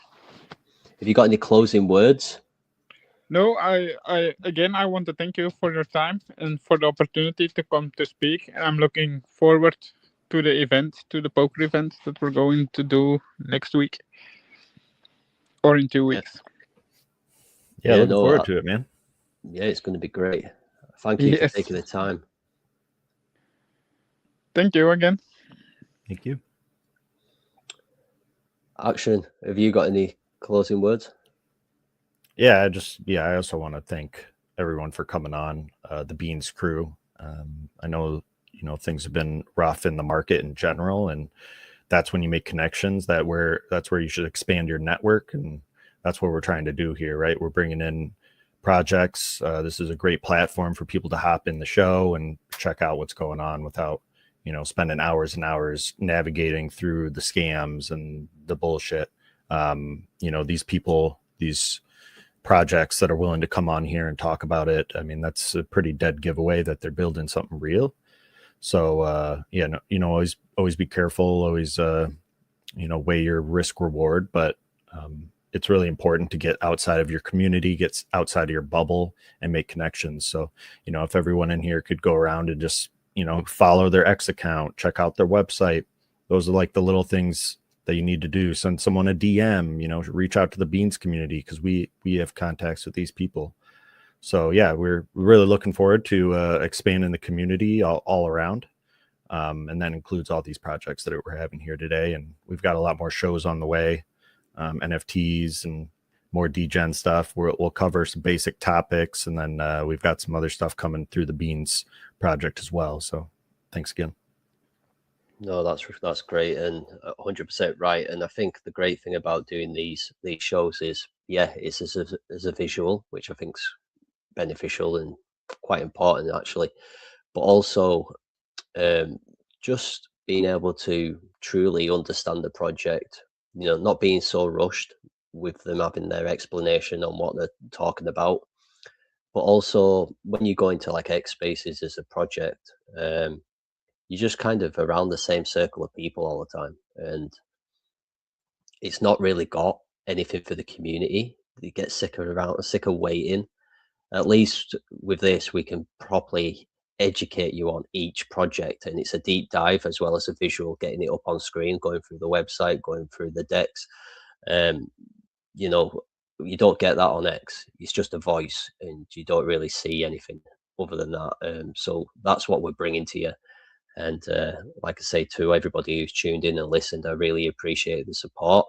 Have you got any closing words?
No, I want to thank you for your time and for the opportunity to come to speak. I'm looking forward to the event, to the poker event that we're going to do next week or in 2 weeks.
Yeah, looking forward to it, man.
Yeah, it's going to be great. Thank you for taking the time.
Thank you again.
Thank you.
Action, have you got any closing words?
Yeah, I also want to thank everyone for coming on, the Beans crew. I know, you know, things have been rough in the market in general, and that's when you make connections. That's where you should expand your network, and that's what we're trying to do here, right? We're bringing in projects. This is a great platform for people to hop in the show and check out what's going on without, you know, spending hours and hours navigating through the scams and the bullshit. You know, these people, these projects that are willing to come on here and talk about it, I mean, that's a pretty dead giveaway that they're building something real. So yeah, no, you know, always be careful, always you know, weigh your risk reward, but it's really important to get outside of your community, get outside of your bubble and make connections. So, you know, if everyone in here could go around and just, you know, follow their X account, check out their website, those are like the little things that you need to do. Send someone a DM, you know, reach out to the Beans community, because we have contacts with these people. So yeah, we're really looking forward to expanding the community all around. And that includes all these projects that we're having here today. And we've got a lot more shows on the way, NFTs and more DGen stuff. We'll cover some basic topics, and then we've got some other stuff coming through the Beans project as well. So thanks again.
No, that's great and 100% right. And I think the great thing about doing these shows is, it's as a visual, which I think's beneficial and quite important actually, but also just being able to truly understand the project, not being so rushed with them having their explanation on what they're talking about, but also when you go into like X Spaces as a project, you're just kind of around the same circle of people all the time, and it's not really got anything for the community. You get sick of waiting. At least with this, we can properly educate you on each project, and it's a deep dive as well as a visual, getting it up on screen, going through the website, going through the decks. You don't get that on X. It's just a voice, and you don't really see anything other than that. So that's what we're bringing to you. And like I say, to everybody who's tuned in and listened, I really appreciate the support.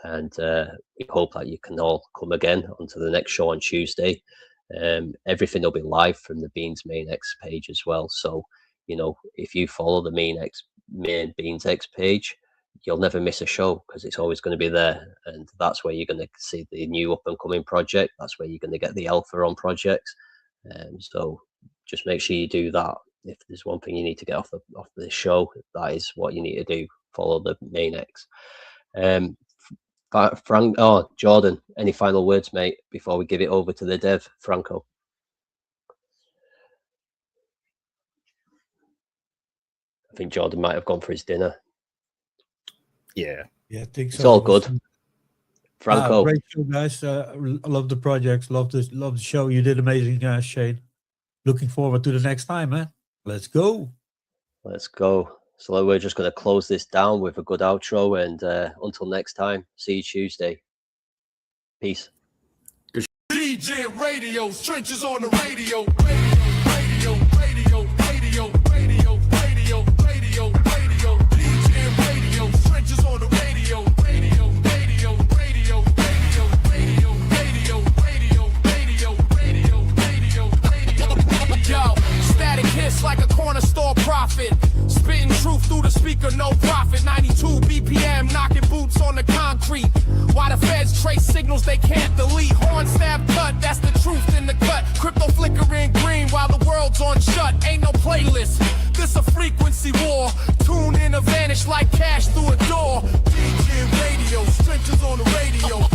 And we hope that you can all come again onto the next show on Tuesday. Everything will be live from the Beans main X page as well. So, if you follow the main Beans X page, you'll never miss a show because it's always going to be there. And that's where you're going to see the new up and coming project. That's where you're going to get the alpha on projects. So just make sure you do that. If there's one thing you need to get off the show, that is what you need to do. Follow the main X. Jordan, any final words, mate, before we give it over to the dev, Franco? I think Jordan might have gone for his dinner.
Yeah,
I think so.
It's all good. Franco,
great show, guys. I love the projects. Love the show. You did amazing, Shane. Looking forward to the next time, man. Let's go.
So we're just going to close this down with a good outro, and until next time, see you Tuesday. Peace.
DGNRadio, trenches on the radio. Radio, radio, radio, radio, radio, radio, radio. DGNRadio, trenches on the radio. Radio, radio, radio, radio, radio, radio, radio, radio, radio, radio. Yo, static hits like a corner store prophet. Spitting truth through the speaker, no profit. 92 BPM, knocking boots on the concrete. Why the feds trace signals they can't delete. Horn stab cut, that's the truth in the cut. Crypto flickering green while the world's on shut. Ain't no playlist, this a frequency war. Tune in or vanish like cash through a door. DGNRadio, trenches on the radio.